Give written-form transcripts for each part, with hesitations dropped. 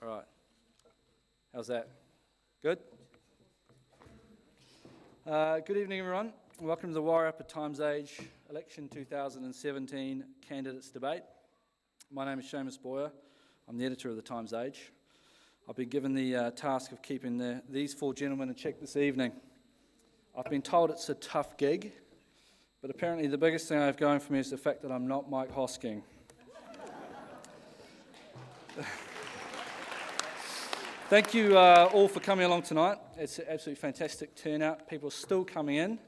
All right. How's that? Good? Good evening, everyone. Welcome to the Wairarapa Times Age Election 2017 Candidates Debate. My name is Seamus Boyer. I'm the editor of the Times Age. I've been given the task of keeping these four gentlemen in check this evening. I've been told it's a tough gig, but apparently the biggest thing I have going for me is the fact that I'm not Mike Hosking. Thank you all for coming along tonight. It's an absolutely fantastic turnout. People are still coming in,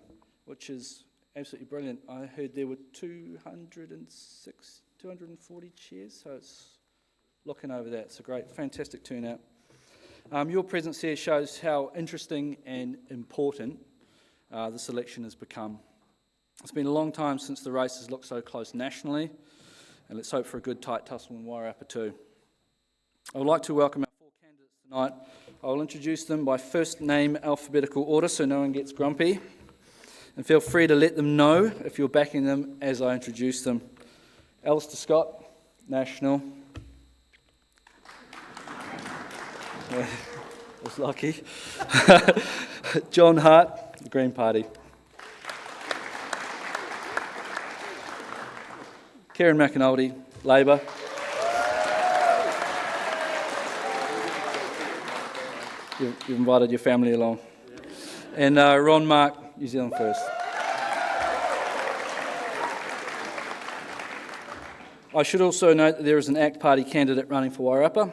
which is absolutely brilliant. I heard there were 240 chairs, so it's looking over that. It's a great, fantastic turnout. Your presence here shows how interesting and important this election has become. It's been a long time since the race has looked so close nationally, and let's hope for a good tight tussle in Wairarapa too. I would like to welcome our four candidates tonight. I will introduce them by first name alphabetical order so no one gets grumpy, and feel free to let them know if you're backing them as I introduce them. Alistair Scott, National. I was lucky. John Hart, the Green Party. Kieran McAnulty, Labour. You've invited your family along. And Ron Mark, New Zealand First. I should also note that there is an ACT Party candidate running for Wairarapa.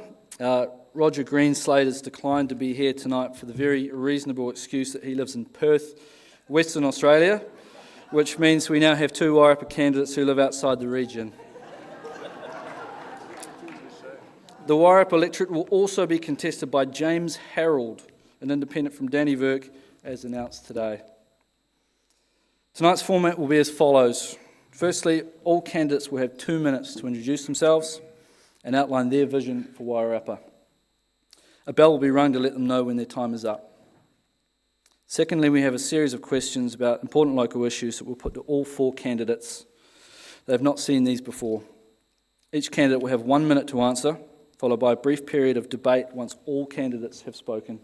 Roger Greenslade has declined to be here tonight for the very reasonable excuse that he lives in Perth, Western Australia, which means we now have two Wairarapa candidates who live outside the region. The Wairarapa electorate will also be contested by James Harold, an independent from Dannevirke, as announced today. Tonight's format will be as follows. Firstly, all candidates will have 2 minutes to introduce themselves and outline their vision for Wairarapa. A bell will be rung to let them know when their time is up. Secondly, we have a series of questions about important local issues that we'll put to all four candidates. They have not seen these before. Each candidate will have 1 minute to answer, followed by a brief period of debate once all candidates have spoken.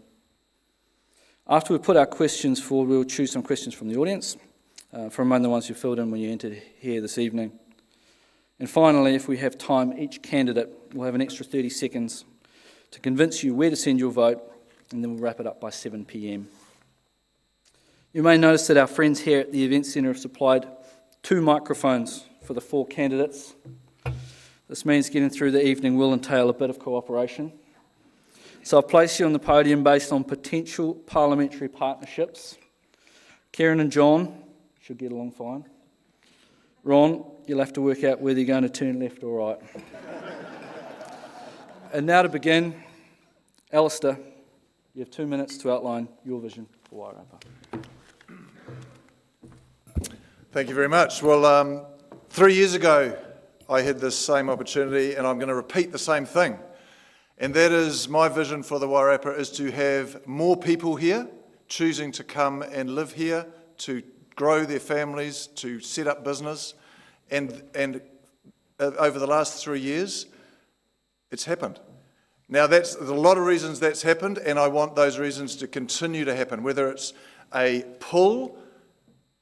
After we put our questions forward, we will choose some questions from the audience, from among the ones you filled in when you entered here this evening. And finally, if we have time, each candidate will have an extra 30 seconds to convince you where to send your vote, and then we'll wrap it up by 7 p.m. You may notice that our friends here at the Event Centre have supplied 2 microphones for the 4 candidates. This means getting through the evening will entail a bit of cooperation. So I've placed you on the podium based on potential parliamentary partnerships. Kieran and John should get along fine. Ron, you'll have to work out whether you're going to turn left or right. And now to begin, Alistair, you have 2 minutes to outline your vision for Wairarapa. Thank you very much. Well, 3 years ago, I had this same opportunity, and I'm going to repeat the same thing. And that is, my vision for the Wairarapa is to have more people here choosing to come and live here, to grow their families, to set up business. And over the last 3 years, it's happened. Now, there's a lot of reasons that's happened, and I want those reasons to continue to happen, whether it's a pull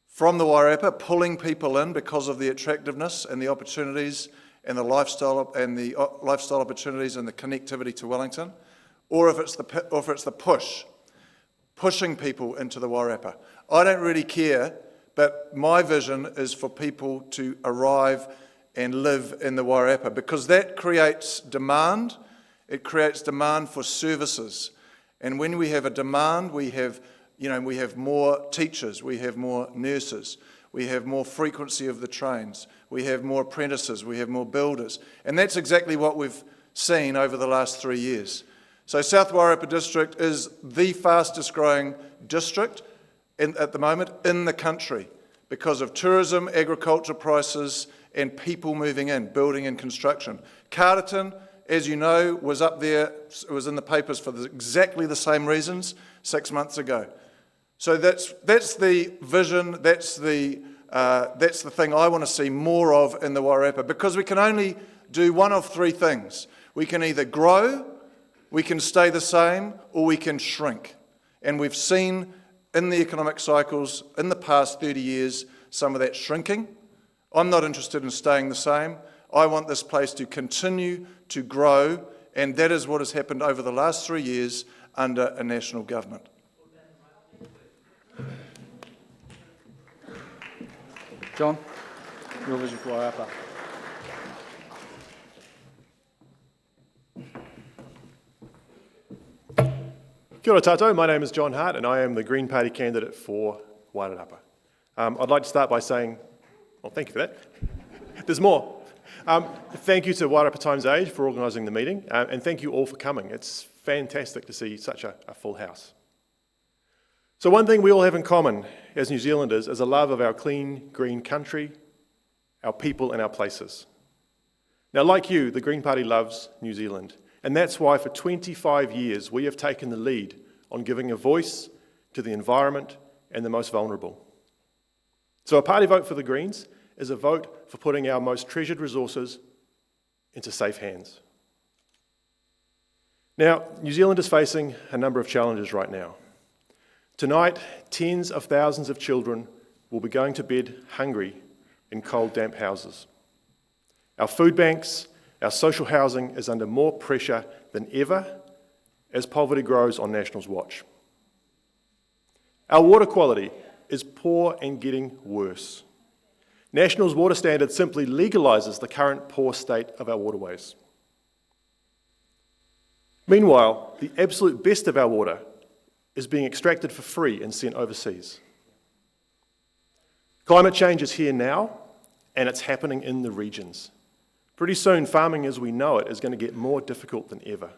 from the Wairarapa, pulling people in because of the attractiveness and the opportunities and the lifestyle opportunities and the connectivity to Wellington, or if it's the pushing people into the Wairarapa. I don't really care, but my vision is for people to arrive and live in the Wairarapa, because that creates demand. It creates demand for services, and when we have a demand, we have more teachers, we have more nurses, we have more frequency of the trains, we have more apprentices, we have more builders. And that's exactly what we've seen over the last 3 years. So South Wairarapa District is the fastest growing district at the moment in the country because of tourism, agriculture prices, and people moving in, building and construction. Carterton, as you know, was up there, it was in the papers for exactly the same reasons 6 months ago. So that's the vision, that's the thing I want to see more of in the Wairarapa, because we can only do one of three things. We can either grow, we can stay the same, or we can shrink. And we've seen in the economic cycles in the past 30 years some of that shrinking. I'm not interested in staying the same. I want this place to continue to grow, and that is what has happened over the last 3 years under a national government. John, your vision for Wairarapa. Kia ora tātou, my name is John Hart and I am the Green Party candidate for Wairarapa. I'd like to start by saying, well, thank you for that. There's more. Thank you to Wairarapa Times Age for organising the meeting, and thank you all for coming. It's fantastic to see such a full house. So one thing we all have in common as New Zealanders is a love of our clean, green country, our people and our places. Now, like you, the Green Party loves New Zealand, and that's why for 25 years we have taken the lead on giving a voice to the environment and the most vulnerable. So a party vote for the Greens is a vote for putting our most treasured resources into safe hands. Now, New Zealand is facing a number of challenges right now. Tonight, tens of thousands of children will be going to bed hungry in cold, damp houses. Our food banks, our social housing is under more pressure than ever as poverty grows on National's watch. Our water quality is poor and getting worse. National's water standard simply legalises the current poor state of our waterways. Meanwhile, the absolute best of our water is being extracted for free and sent overseas. Climate change is here now, and it's happening in the regions. Pretty soon, farming as we know it is going to get more difficult than ever.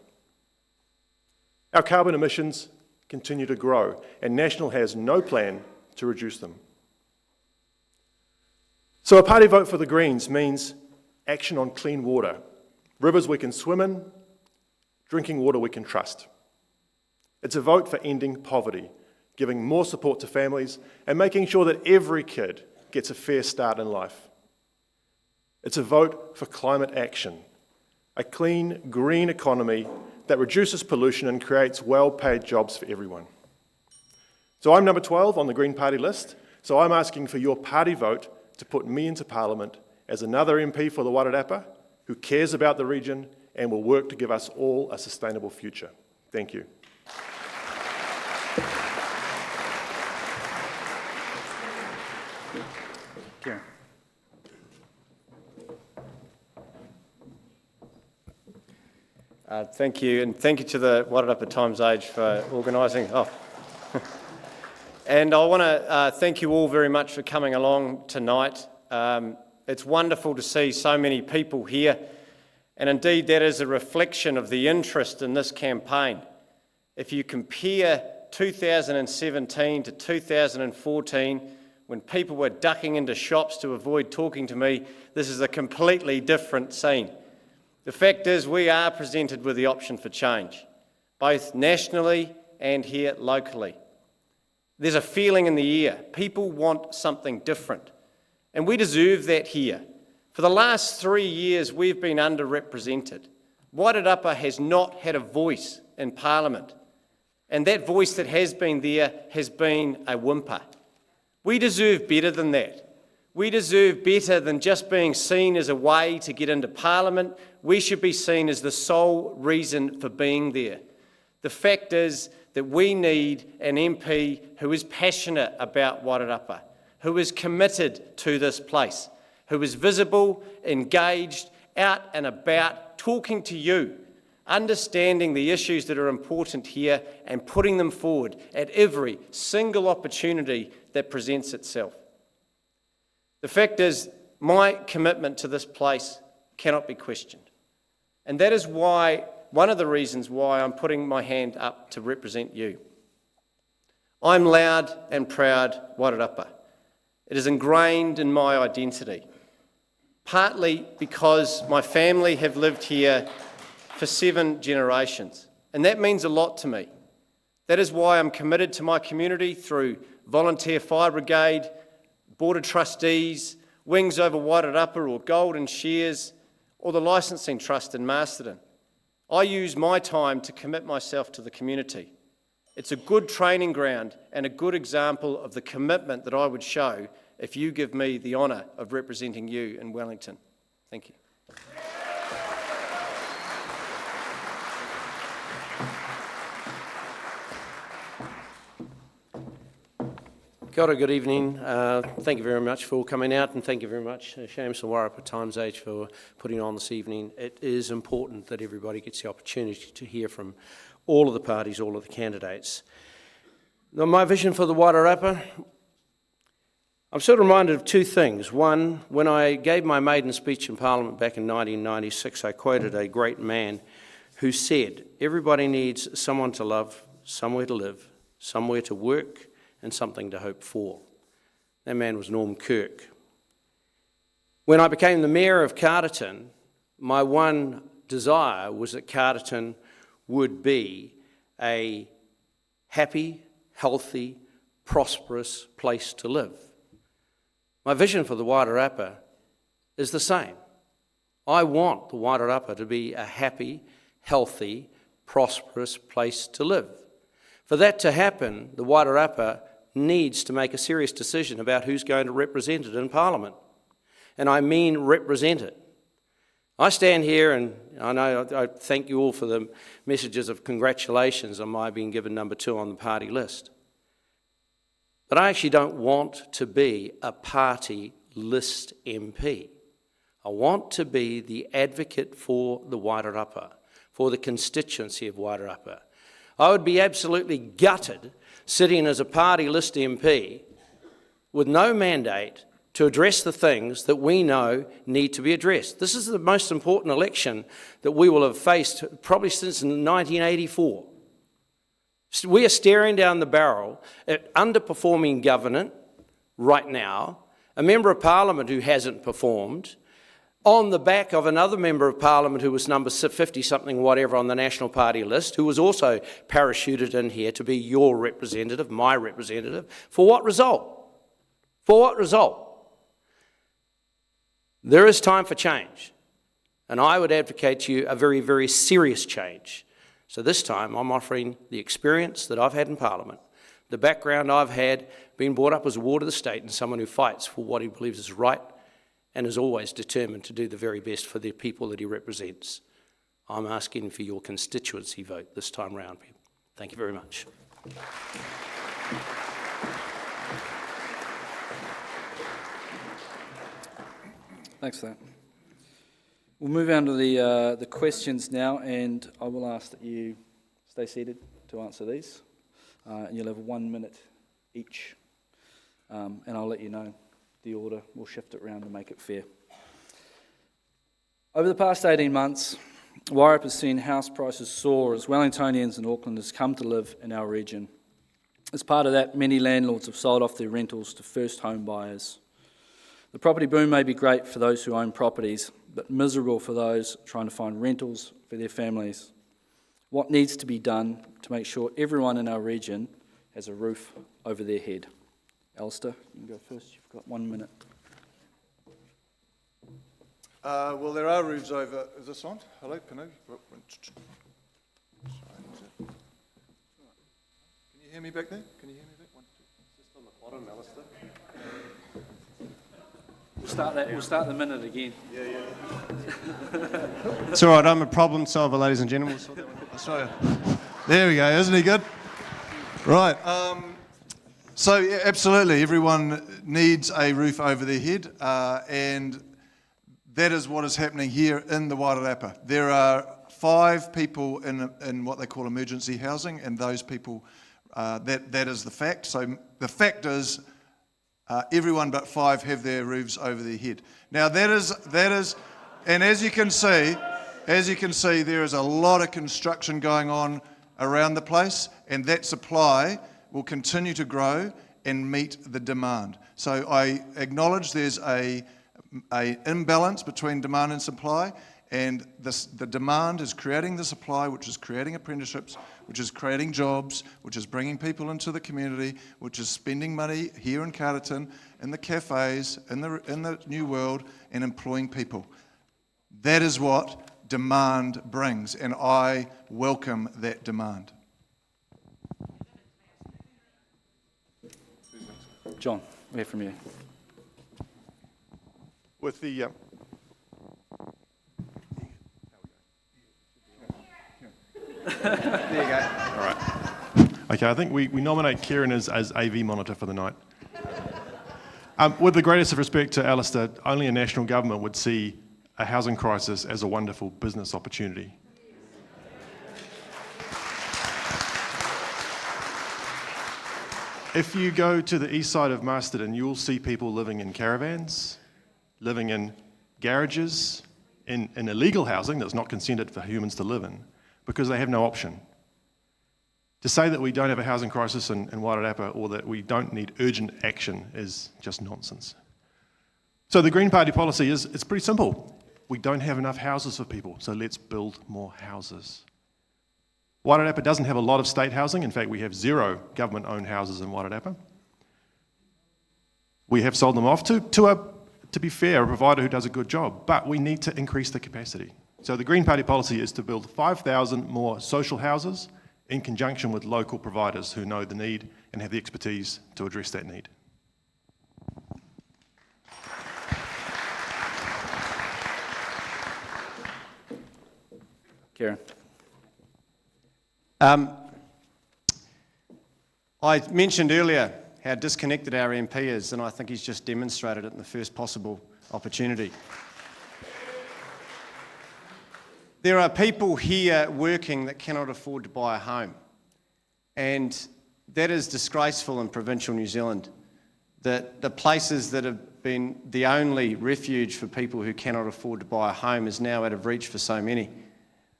Our carbon emissions continue to grow, and National has no plan to reduce them. So a party vote for the Greens means action on clean water, rivers we can swim in, drinking water we can trust. It's a vote for ending poverty, giving more support to families, and making sure that every kid gets a fair start in life. It's a vote for climate action, a clean, green economy that reduces pollution and creates well-paid jobs for everyone. So I'm number 12 on the Green Party list, so I'm asking for your party vote to put me into Parliament as another MP for the Wairarapa who cares about the region and will work to give us all a sustainable future. Thank you. Kieran. Thank you, and thank you to the Wairarapa Times Age for organising. And I want to thank you all very much for coming along tonight. It's wonderful to see so many people here, and indeed that is a reflection of the interest in this campaign. If you compare 2017 to 2014, when people were ducking into shops to avoid talking to me, this is a completely different scene. The fact is we are presented with the option for change, both nationally and here locally. There's a feeling in the air. People want something different, and we deserve that here. For the last 3 years, we've been underrepresented. Wairarapa has not had a voice in Parliament, and that voice that has been there has been a whimper. We deserve better than that. We deserve better than just being seen as a way to get into Parliament. We should be seen as the sole reason for being there. The fact is that we need an MP who is passionate about Wairarapa, who is committed to this place, who is visible, engaged, out and about, talking to you, understanding the issues that are important here and putting them forward at every single opportunity that presents itself. The fact is, my commitment to this place cannot be questioned. And that is why, one of the reasons why I'm putting my hand up to represent you. I'm loud and proud Wairarapa. It is ingrained in my identity, partly because my family have lived here for 7 generations, and that means a lot to me. That is why I'm committed to my community through Volunteer Fire Brigade, Board of Trustees, Wings Over Wairarapa or Golden Shares. or the Licensing Trust in Masterton. I use my time to commit myself to the community. It's a good training ground and a good example of the commitment that I would show if you give me the honour of representing you in Wellington. Thank you. Kia ora, good evening. Thank you very much for coming out, and thank you very much, Shames and Wairarapa Times Age, for putting on this evening. It is important that everybody gets the opportunity to hear from all of the parties, all of the candidates. Now, my vision for the Wairarapa, I'm sort of reminded of two things. One, when I gave my maiden speech in Parliament back in 1996, I quoted a great man who said, "Everybody needs someone to love, somewhere to live, somewhere to work, and something to hope for." That man was Norm Kirk. When I became the Mayor of Carterton, my one desire was that Carterton would be a happy, healthy, prosperous place to live. My vision for the Wairarapa is the same. I want the Wairarapa to be a happy, healthy, prosperous place to live. For that to happen, the Wairarapa needs to make a serious decision about who's going to represent it in Parliament. And I mean represent it. I stand here and I thank you all for the messages of congratulations on my being given number 2 on the party list. But I actually don't want to be a party list MP. I want to be the advocate for the Wairarapa, for the constituency of Wairarapa. I would be absolutely gutted sitting as a party list MP with no mandate to address the things that we know need to be addressed. This is the most important election that we will have faced probably since 1984. We are staring down the barrel at underperforming government right now, a Member of Parliament who hasn't performed, on the back of another Member of Parliament who was number 50-something whatever on the National Party list, who was also parachuted in here to be your representative, my representative. For what result? For what result? There is time for change, and I would advocate to you a very, very serious change. So this time I'm offering the experience that I've had in Parliament, the background I've had, being brought up as a ward of the state and someone who fights for what he believes is right and is always determined to do the very best for the people that he represents. I'm asking for your constituency vote this time round, people. Thank you very much. Thanks for that. We'll move on to the questions now, and I will ask that you stay seated to answer these. And you'll have 1 minute each, and I'll let you know the order. We'll shift it around to make it fair. Over the past 18 months, Wairarapa has seen house prices soar as Wellingtonians and Aucklanders come to live in our region. As part of that, many landlords have sold off their rentals to first home buyers. The property boom may be great for those who own properties, but miserable for those trying to find rentals for their families. What needs to be done to make sure everyone in our region has a roof over their head? Alistair, you can go first. You've got 1 minute. Well, there are roofs over. Is this on? Hello, Panu? Can you hear me back there? Can you hear me back? 1, 2. Just on the bottom, Alistair. We'll start the minute again. Yeah. It's all right, I'm a problem solver, ladies and gentlemen. So, there we go. Isn't he good? Right. So, yeah, absolutely, everyone needs a roof over their head, and that is what is happening here in the Wairarapa. There are 5 people in what they call emergency housing, and those people, that is the fact. So the fact is, everyone but 5 have their roofs over their head. Now that is, and as you can see, there is a lot of construction going on around the place, and that supply will continue to grow and meet the demand. So I acknowledge there's a imbalance between demand and supply, and the demand is creating the supply, which is creating apprenticeships, which is creating jobs, which is bringing people into the community, which is spending money here in Carterton, in the cafes, in the new world, and employing people. That is what demand brings, and I welcome that demand. John, we'll hear from you. With the there you go. All right. Okay, I think we nominate Kieran as AV monitor for the night. With the greatest of respect to Alistair, only a national government would see a housing crisis as a wonderful business opportunity. If you go to the east side of Masterton, you'll see people living in caravans, living in garages, in illegal housing that's not consented for humans to live in, because they have no option. To say that we don't have a housing crisis in Wairarapa or that we don't need urgent action is just nonsense. So the Green Party policy it's pretty simple. We don't have enough houses for people, so let's build more houses. Wairarapa doesn't have a lot of state housing. In fact, we have 0 government-owned houses in Wairarapa. We have sold them off to be fair, a provider who does a good job, but we need to increase the capacity. So the Green Party policy is to build 5,000 more social houses in conjunction with local providers who know the need and have the expertise to address that need. Kieran. I mentioned earlier how disconnected our MP is, and I think he's just demonstrated it in the first possible opportunity. There are people here working that cannot afford to buy a home, and that is disgraceful in provincial New Zealand, that the places that have been the only refuge for people who cannot afford to buy a home is now out of reach for so many.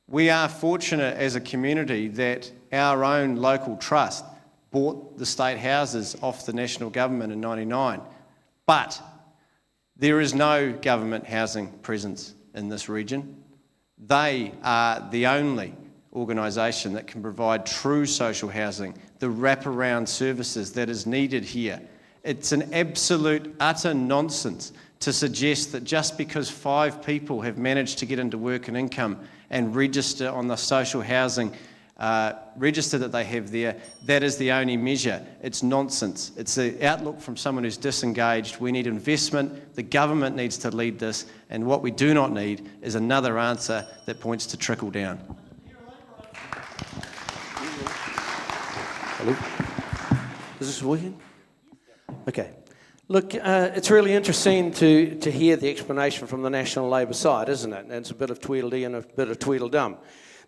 We are fortunate as a community that our own local trust bought the state houses off the national government in '99, but there is no government housing presence in this region. They are the only organisation that can provide true social housing, the wraparound services that is needed here. It's an absolute, utter nonsense to suggest that just because 5 people have managed to get into work and income and register on the social housing register that they have there, that is the only measure. It's nonsense. It's the outlook from someone who's disengaged. We need investment. The government needs to lead this. And what we do not need is another answer that points to trickle down. Hello? Is this working? Okay. Look, it's really interesting to hear the explanation from the National Labor side, isn't it? And it's a bit of Tweedledee and a bit of Tweedledum.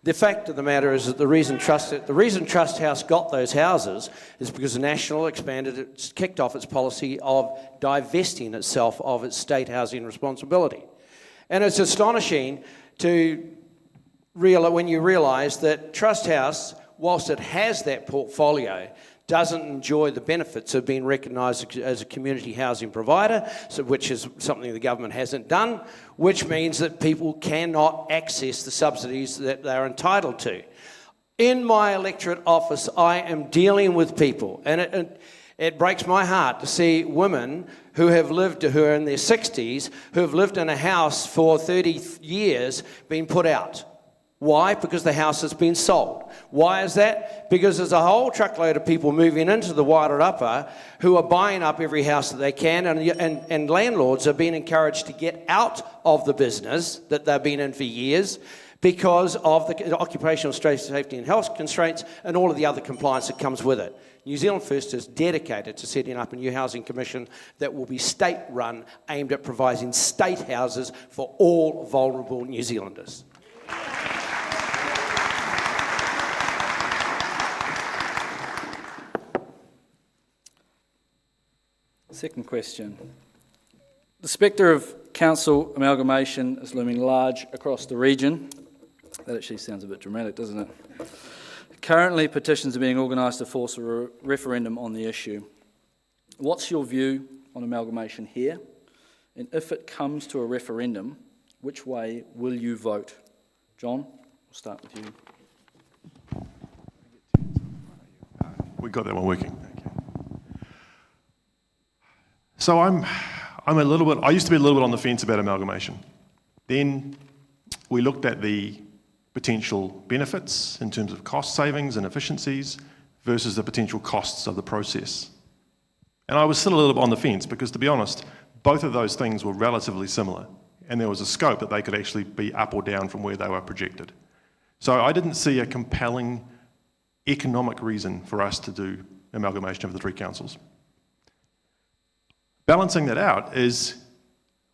The fact of the matter is that the reason Trust House got those houses is because the National kicked off its policy of divesting itself of its state housing responsibility. And it's astonishing when you realise that Trust House, whilst it has that portfolio, doesn't enjoy the benefits of being recognised as a community housing provider, which is something the government hasn't done, which means that people cannot access the subsidies that they're entitled to. In my electorate office, I am dealing with people, and it breaks my heart to see women who are in their 60s, who have lived in a house for 30 years, being put out. Why? Because the house has been sold. Why is that? Because there's a whole truckload of people moving into the Wairarapa who are buying up every house that they can, and landlords are being encouraged to get out of the business that they've been in for years because of the occupational safety and health constraints and all of the other compliance that comes with it. New Zealand First is dedicated to setting up a new housing commission that will be state-run, aimed at providing state houses for all vulnerable New Zealanders. Second question. The spectre of council amalgamation is looming large across the region. That actually sounds a bit dramatic, doesn't it? Currently, petitions are being organised to force a referendum on the issue. What's your view on amalgamation here? And if it comes to a referendum, which way will you vote? John, we'll start with you. We got that one working. So I'm a little bit, I used to be a little bit on the fence about amalgamation. Then we looked at the potential benefits in terms of cost savings and efficiencies versus the potential costs of the process. And I was still a little bit on the fence because, to be honest, both of those things were relatively similar, and there was a scope that they could actually be up or down from where they were projected. So I didn't see a compelling economic reason for us to do amalgamation of the three councils. Balancing that out is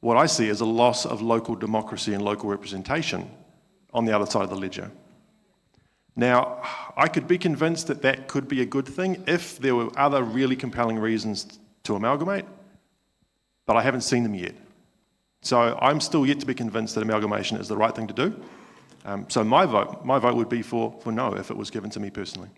what I see as a loss of local democracy and local representation on the other side of the ledger. Now, I could be convinced that that could be a good thing if there were other really compelling reasons to amalgamate, but I haven't seen them yet. So I'm still yet to be convinced that amalgamation is the right thing to do. So my vote would be for no if it was given to me personally.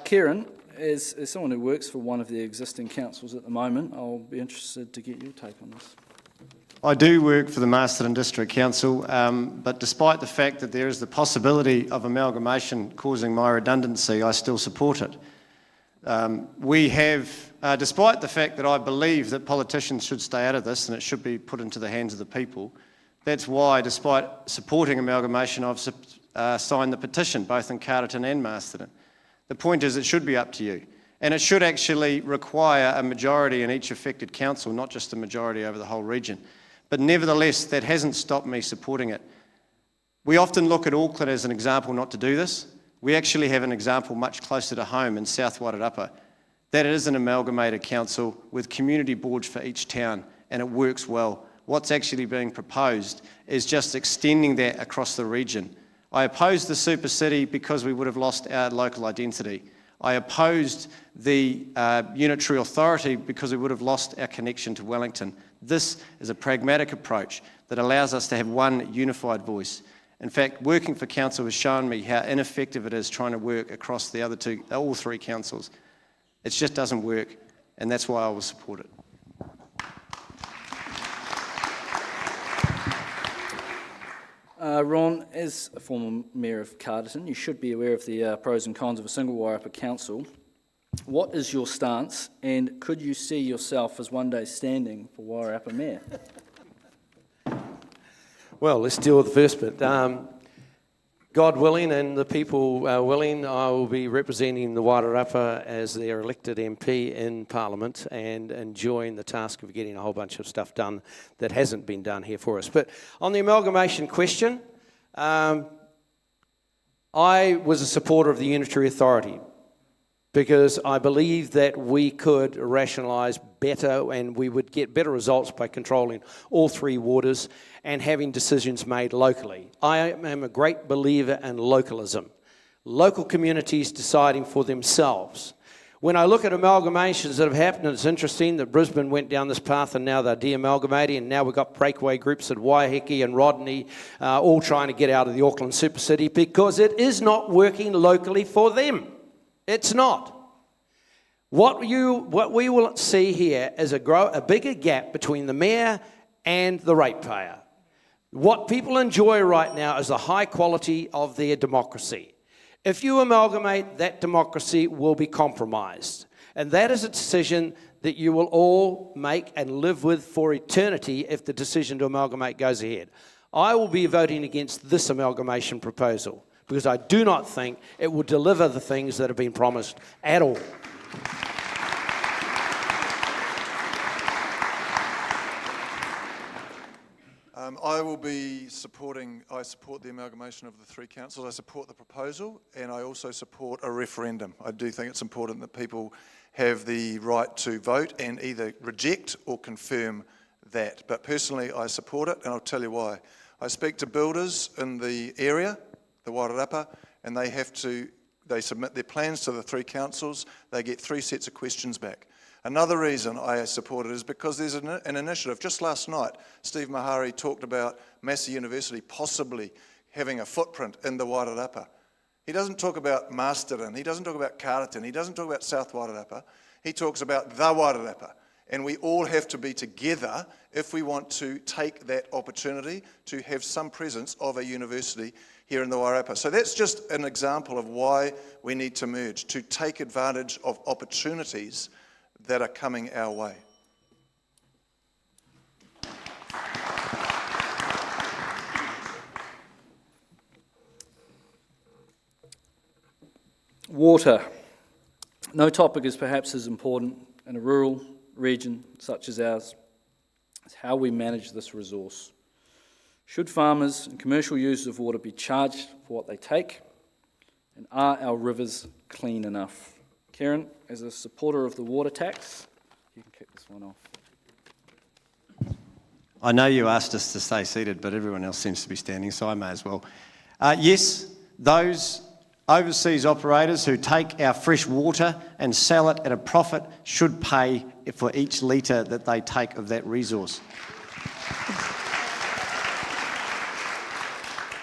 Kieran, as someone who works for one of the existing councils at the moment, I'll be interested to get your take on this. I do work for the Masterton District Council, but despite the fact that there is the possibility of amalgamation causing my redundancy, I still support it. Despite the fact that I believe that politicians should stay out of this and it should be put into the hands of the people, that's why, despite supporting amalgamation, I've signed the petition, both in Carterton and Masterton. The point is it should be up to you. And it should actually require a majority in each affected council, not just a majority over the whole region. But nevertheless, that hasn't stopped me supporting it. We often look at Auckland as an example not to do this. We actually have an example much closer to home in South Wairarapa. That is an amalgamated council with community boards for each town, and it works well. What's actually being proposed is just extending that across the region. I opposed the super city because we would have lost our local identity. I opposed the unitary authority because we would have lost our connection to Wellington. This is a pragmatic approach that allows us to have one unified voice. In fact, working for council has shown me how ineffective it is trying to work across the all three councils. It just doesn't work, and that's why I will support it. Ron, as a former mayor of Carterton, you should be aware of the pros and cons of a single Wairarapa council. What is your stance, and could you see yourself as one day standing for Wairarapa mayor? Well, let's deal with the first bit. God willing and the people willing, I will be representing the Wairarapa as their elected MP in Parliament and enjoying the task of getting a whole bunch of stuff done that hasn't been done here for us. But on the amalgamation question, I was a supporter of the unitary authority because I believe that we could rationalise better and we would get better results by controlling all three waters and having decisions made locally. I am a great believer in localism. Local communities deciding for themselves. When I look at amalgamations that have happened, it's interesting that Brisbane went down this path and now they're de-amalgamating, and now we've got breakaway groups at Waiheke and Rodney all trying to get out of the Auckland super city because it is not working locally for them. It's not. What we will see here is a bigger gap between the mayor and the ratepayer. What people enjoy right now is the high quality of their democracy. If you amalgamate, that democracy will be compromised. And that is a decision that you will all make and live with for eternity if the decision to amalgamate goes ahead. I will be voting against this amalgamation proposal because I do not think it will deliver the things that have been promised at all. I will be I support the amalgamation of the three councils. I support the proposal, and I also support a referendum. I do think it's important that people have the right to vote and either reject or confirm that. But personally, I support it, and I'll tell you why. I speak to builders in the area, the Wairarapa, and they submit their plans to the three councils. They get 3 sets of questions back. Another reason I support it is because there's an initiative. Just last night, Steve Mahari talked about Massey University possibly having a footprint in the Wairarapa. He doesn't talk about Masterton, he doesn't talk about Carterton, he doesn't talk about South Wairarapa. He talks about the Wairarapa. And we all have to be together if we want to take that opportunity to have some presence of a university here in the Wairarapa. So that's just an example of why we need to merge, to take advantage of opportunities that are coming our way. Water. No topic is perhaps as important in a rural region such as ours as how we manage this resource. Should farmers and commercial users of water be charged for what they take? And are our rivers clean enough? Kieran, as a supporter of the water tax, you can kick this one off. I know you asked us to stay seated, but everyone else seems to be standing, so I may as well. Yes, those overseas operators who take our fresh water and sell it at a profit should pay for each litre that they take of that resource.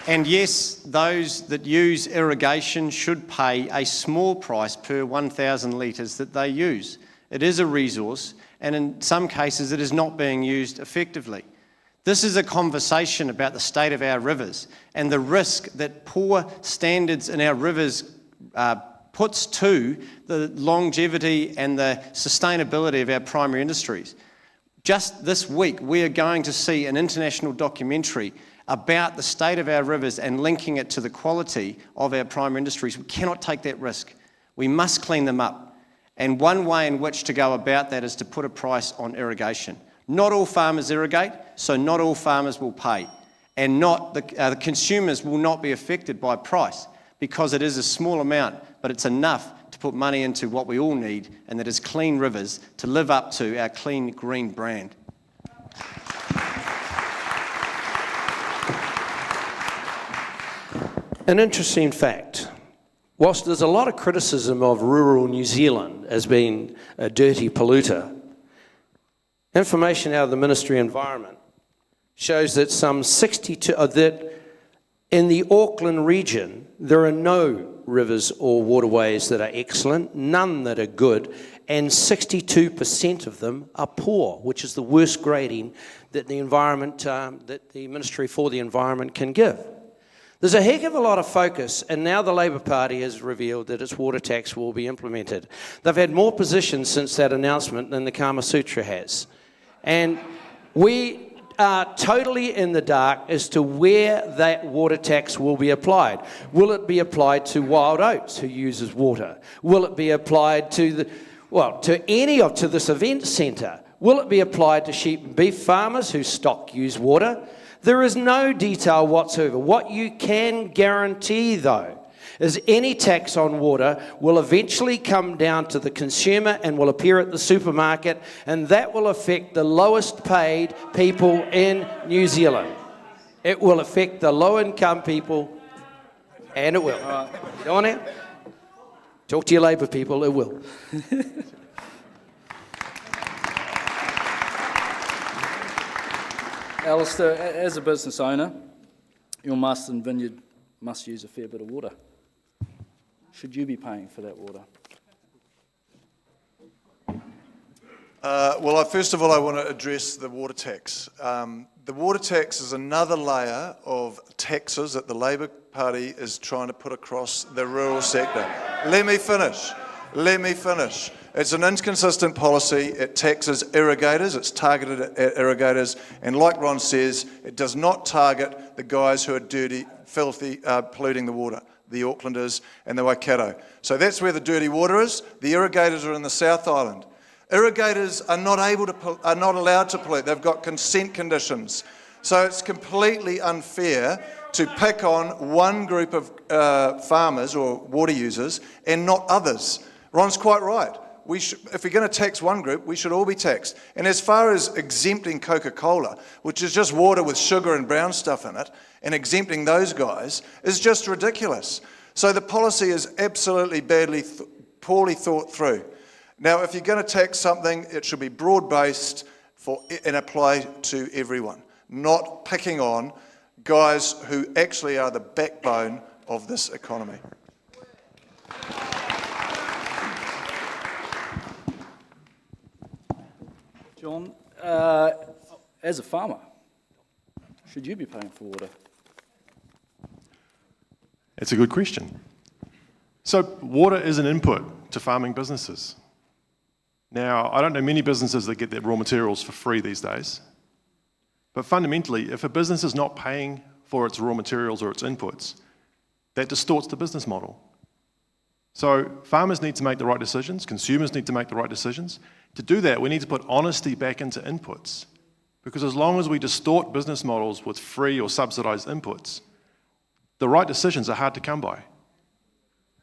And yes, those that use irrigation should pay a small price per 1,000 litres that they use. It is a resource, and in some cases it is not being used effectively. This is a conversation about the state of our rivers and the risk that poor standards in our rivers puts to the longevity and the sustainability of our primary industries. Just this week, we are going to see an international documentary about the state of our rivers and linking it to the quality of our primary industries. We cannot take that risk. We must clean them up. And one way in which to go about that is to put a price on irrigation. Not all farmers irrigate, so not all farmers will pay. And the consumers will not be affected by price because it is a small amount, but it's enough to put money into what we all need, and that is clean rivers to live up to our clean green brand. An interesting fact. Whilst there's a lot of criticism of rural New Zealand as being a dirty polluter, information out of the Ministry of Environment shows that that in the Auckland region, there are no rivers or waterways that are excellent, none that are good, and 62% of them are poor, which is the worst grading that the environment, that the Ministry for the Environment can give. There's a heck of a lot of focus, and now the Labour Party has revealed that its water tax will be implemented. They've had more positions since that announcement than the Kama Sutra has. And we are totally in the dark as to where that water tax will be applied. Will it be applied to Wild Oats, who uses water? Will it be applied to to this event centre? Will it be applied to sheep and beef farmers whose stock use water? There is no detail whatsoever. What you can guarantee, though, is any tax on water will eventually come down to the consumer and will appear at the supermarket, and that will affect the lowest paid people in New Zealand. It will affect the low-income people, and it will. Go on now. Talk to your Labour people, it will. Alistair, as a business owner, your Marston Vineyard must use a fair bit of water. Should you be paying for that water? First of all, I want to address the water tax. The water tax is another layer of taxes that the Labour Party is trying to put across the rural sector. Let me finish. It's an inconsistent policy. It taxes irrigators. It's targeted at irrigators. And like Ron says, it does not target the guys who are dirty, filthy, polluting the water, the Aucklanders and the Waikato. So that's where the dirty water is. The irrigators are in the South Island. Irrigators are not allowed to pollute. They've got consent conditions. So it's completely unfair to pick on one group of farmers or water users and not others. Ron's quite right. If we're going to tax one group, we should all be taxed. And as far as exempting Coca-Cola, which is just water with sugar and brown stuff in it, and exempting those guys is just ridiculous. So the policy is absolutely poorly thought through. Now, if you're going to tax something, it should be broad-based and apply to everyone, not picking on guys who actually are the backbone of this economy. John, as a farmer, should you be paying for water? It's a good question. So water is an input to farming businesses. Now, I don't know many businesses that get their raw materials for free these days. But fundamentally, if a business is not paying for its raw materials or its inputs, that distorts the business model. So farmers need to make the right decisions, consumers need to make the right decisions. To do that, we need to put honesty back into inputs. Because as long as we distort business models with free or subsidised inputs, the right decisions are hard to come by.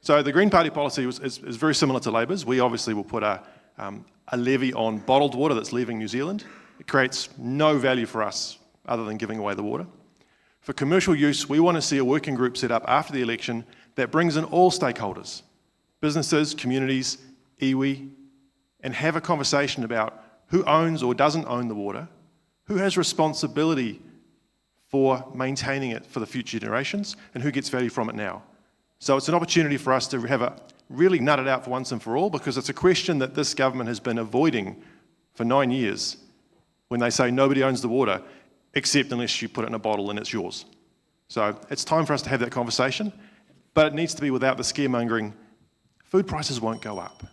So the Green Party policy is very similar to Labour's. We obviously will put a levy on bottled water that's leaving New Zealand. It creates no value for us other than giving away the water. For commercial use, we want to see a working group set up after the election that brings in all stakeholders, businesses, communities, iwi, and have a conversation about who owns or doesn't own the water, who has responsibility for maintaining it for the future generations, and who gets value from it now. So it's an opportunity for us to have a really nut it out for once and for all, because it's a question that this government has been avoiding for 9 years when they say nobody owns the water, except unless you put it in a bottle and it's yours. So it's time for us to have that conversation, but it needs to be without the scaremongering. Food prices won't go up.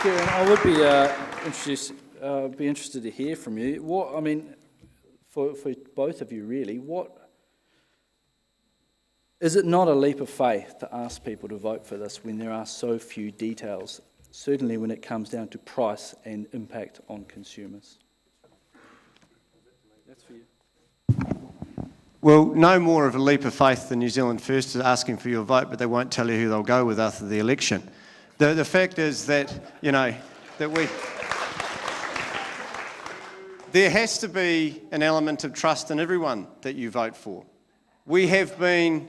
Kieran, I would be interested to hear from you. What I mean, for both of you, really, what is it not a leap of faith to ask people to vote for this when there are so few details? Certainly, when it comes down to price and impact on consumers. That's for you. Well, no more of a leap of faith than New Zealand First is asking for your vote, but they won't tell you who they'll go with after the election. The fact is that, there has to be an element of trust in everyone that you vote for. We have been,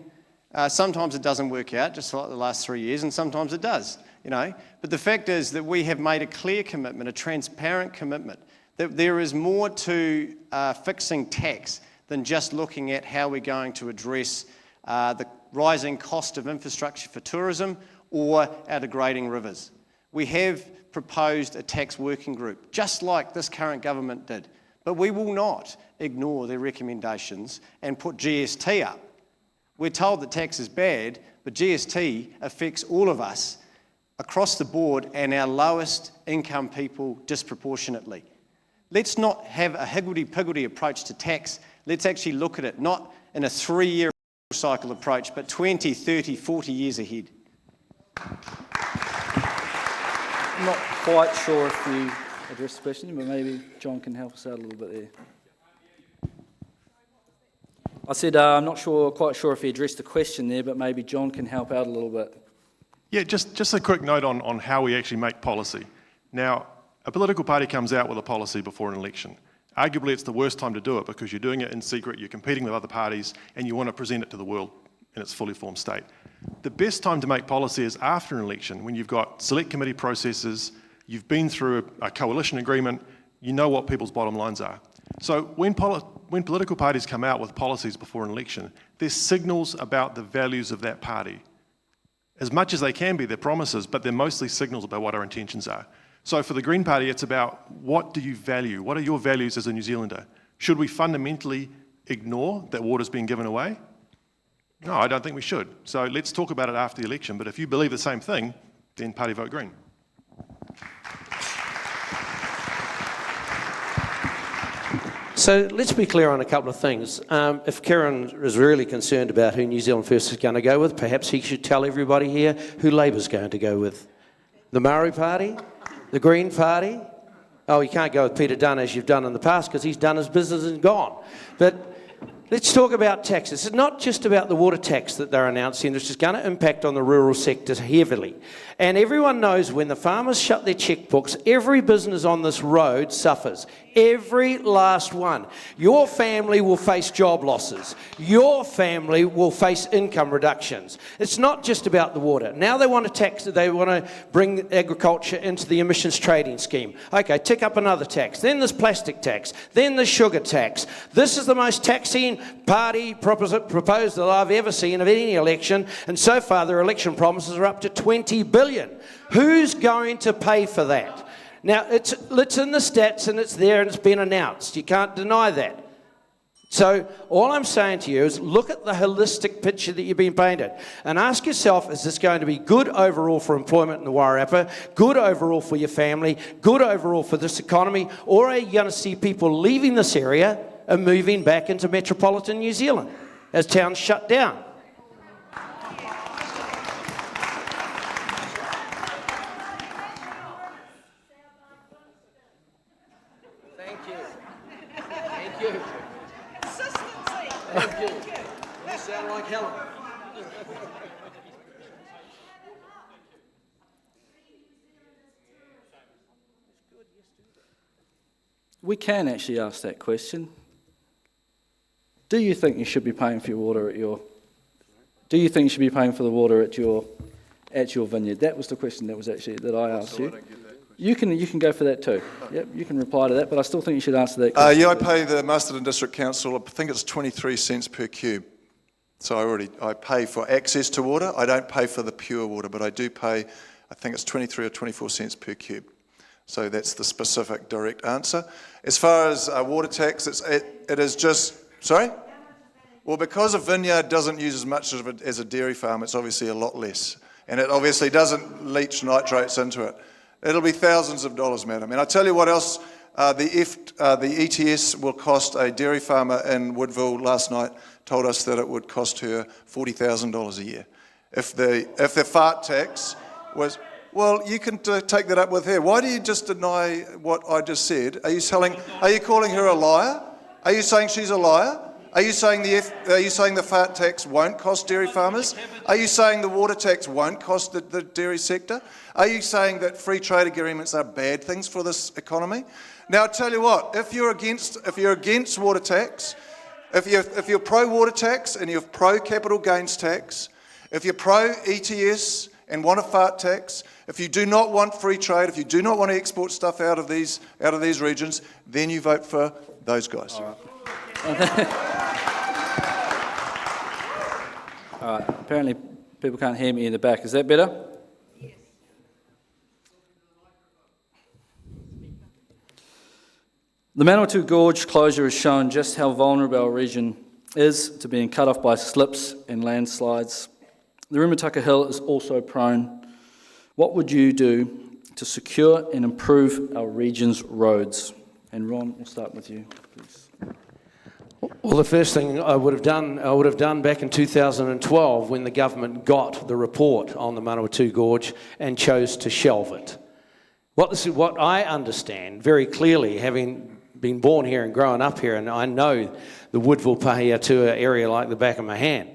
sometimes it doesn't work out, just like the last 3 years, and sometimes it does, But the fact is that we have made a clear commitment, a transparent commitment, that there is more to fixing tax than just looking at how we're going to address the rising cost of infrastructure for tourism or our degrading rivers. We have proposed a tax working group, just like this current government did, but we will not ignore their recommendations and put GST up. We're told that tax is bad, but GST affects all of us across the board and our lowest income people disproportionately. Let's not have a higgledy-piggledy approach to tax. Let's actually look at it, not in a 3-year cycle approach, but 20, 30, 40 years ahead. I'm not quite sure if you addressed the question, but maybe John can help us out a little bit there. I said I'm not quite sure if he addressed the question there, but maybe John can help out a little bit. Yeah, just a quick note on how we actually make policy. Now, a political party comes out with a policy before an election. Arguably, it's the worst time to do it because you're doing it in secret, you're competing with other parties, and you want to present it to the world in its fully formed state. The best time to make policy is after an election, when you've got select committee processes, you've been through a coalition agreement, you know what people's bottom lines are. So when political parties come out with policies before an election, they're signals about the values of that party. As much as they can be, they're promises, but they're mostly signals about what our intentions are. So for the Green Party, it's about what do you value? What are your values as a New Zealander? Should we fundamentally ignore that water's being given away? No, I don't think we should. So let's talk about it after the election, but if you believe the same thing, then party vote Green. So let's be clear on a couple of things. If Kieran is really concerned about who New Zealand First is going to go with, perhaps he should tell everybody here who Labour's going to go with. The Maori Party? The Green Party? Oh, you can't go with Peter Dunn as you've done in the past because he's done his business and gone. But let's talk about taxes. It's not just about the water tax that they're announcing, which is going to impact on the rural sector heavily. And everyone knows when the farmers shut their checkbooks, every business on this road suffers. Every last one. Your family will face job losses. Your family will face income reductions. It's not just about the water. Now they want to tax, they want to bring agriculture into the emissions trading scheme. Okay, tick up another tax. Then there's plastic tax. Then there's sugar tax. This is the most taxing party proposal I've ever seen of any election. And so far their election promises are up to 20 billion. Who's going to pay for that? Now, it's in the stats and it's there and it's been announced. You can't deny that. So all I'm saying to you is look at the holistic picture that you've been painted and ask yourself, is this going to be good overall for employment in the Wairarapa, good overall for your family, good overall for this economy, or are you going to see people leaving this area and moving back into metropolitan New Zealand? as towns shut down. Thank you. Thank you. Thank you. You sound like Helen. We can actually ask that question. Do you think you should be paying for your water at your? Do you think you should be paying for the water at your vineyard? That was the question that I asked you. You can go for that too. Yep, you can reply to that, but I still think you should answer that question. Yeah, I pay the Masterton District Council, I think it's 23 cents per cube. So I pay for access to water. I don't pay for the pure water, but I do pay, I think it's 23 or 24 cents per cube. So that's the specific direct answer. As far as water tax, it is just, sorry? Well, because a vineyard doesn't use as much of it as a dairy farm, it's obviously a lot less. And it obviously doesn't leach nitrates into it. It'll be thousands of dollars, madam. And I tell you what else, the ETS will cost a dairy farmer in Woodville last night, told us that it would cost her $40,000 a year. If the fart tax was, well, you can take that up with her. Why do you just deny what I just said? Are you calling her a liar? Are you saying she's a liar? Are you saying the fart tax won't cost dairy farmers? Are you saying the water tax won't cost the dairy sector? Are you saying that free trade agreements are bad things for this economy? Now, I tell you what, if you're against water tax, if you're pro water tax and you're pro capital gains tax, if you're pro ETS and want a fart tax, if you do not want free trade, if you do not want to export stuff out of these regions, then you vote for those guys. All right. Apparently people can't hear me in the back. Is that better? Yes. The Manawatu Gorge closure has shown just how vulnerable our region is to being cut off by slips and landslides. The Rimutaka Hill is also prone. What would you do to secure and improve our region's roads? And Ron, we'll start with you, please. Well, the first thing I would have done back in 2012 when the government got the report on the Manawatu Gorge and chose to shelve it. What I understand very clearly, having been born here and grown up here, and I know the Woodville Pahiatua area like the back of my hand.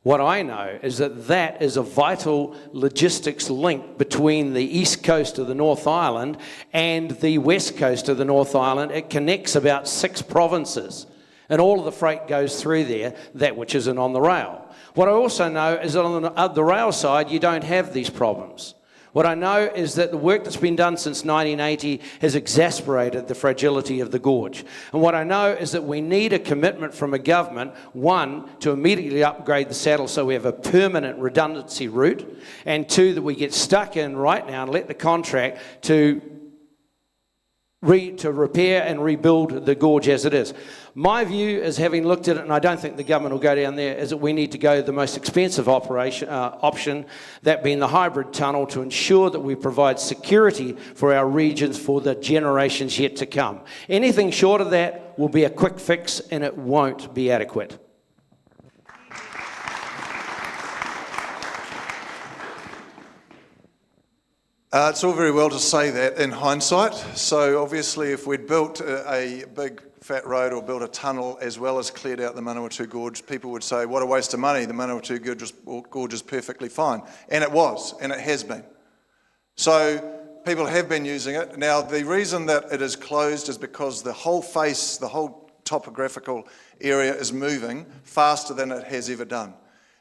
What I know is that is a vital logistics link between the east coast of the North Island and the west coast of the North Island. It connects about 6 provinces, and all of the freight goes through there, that which isn't on the rail. What I also know is that on the rail side, you don't have these problems. What I know is that the work that's been done since 1980 has exacerbated the fragility of the gorge. And what I know is that we need a commitment from a government, one, to immediately upgrade the saddle so we have a permanent redundancy route, and two, that we get stuck in right now and let the contract to repair and rebuild the gorge as it is. My view is, having looked at it, and I don't think the government will go down there, is that we need to go the most expensive option, that being the hybrid tunnel, to ensure that we provide security for our regions for the generations yet to come. Anything short of that will be a quick fix, and it won't be adequate. It's all very well to say that in hindsight. So obviously if we'd built a big fat road or built a tunnel as well as cleared out the Manawatu Gorge, people would say, what a waste of money, the Manawatu Gorge is perfectly fine. And it was, and it has been. So people have been using it. Now the reason that it is closed is because the whole face, the whole topographical area is moving faster than it has ever done.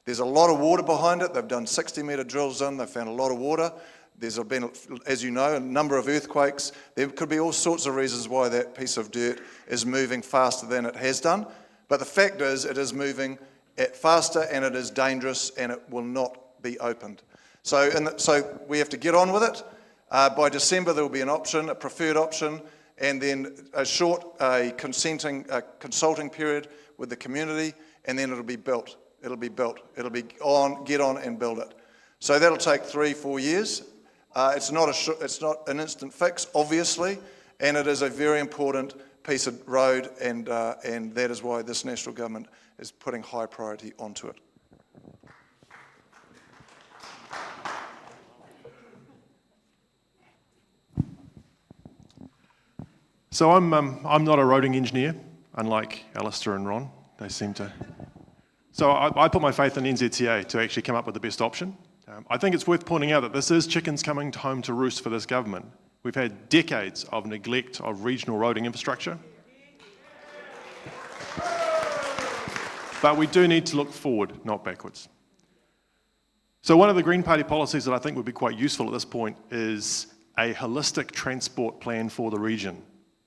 There's a lot of water behind it. They've done 60-metre drills in, they've found a lot of water. There's been, as you know, a number of earthquakes. There could be all sorts of reasons why that piece of dirt is moving faster than it has done. But the fact is, it is moving faster and it is dangerous and it will not be opened. So we have to get on with it. By December, there will be an option, a preferred option, and then a consulting period with the community, and then it'll be built. It'll be built. It'll be get on and build it. So that'll take 3-4 years. It's not an instant fix, obviously, and it is a very important piece of road, and that is why this national government is putting high priority onto it. So I'm not a roading engineer, unlike Alistair and Ron. They seem to. So I put my faith in NZTA to actually come up with the best option. I think it's worth pointing out that this is chickens coming home to roost for this government. We've had decades of neglect of regional roading infrastructure. But we do need to look forward, not backwards. So one of the Green Party policies that I think would be quite useful at this point is a holistic transport plan for the region.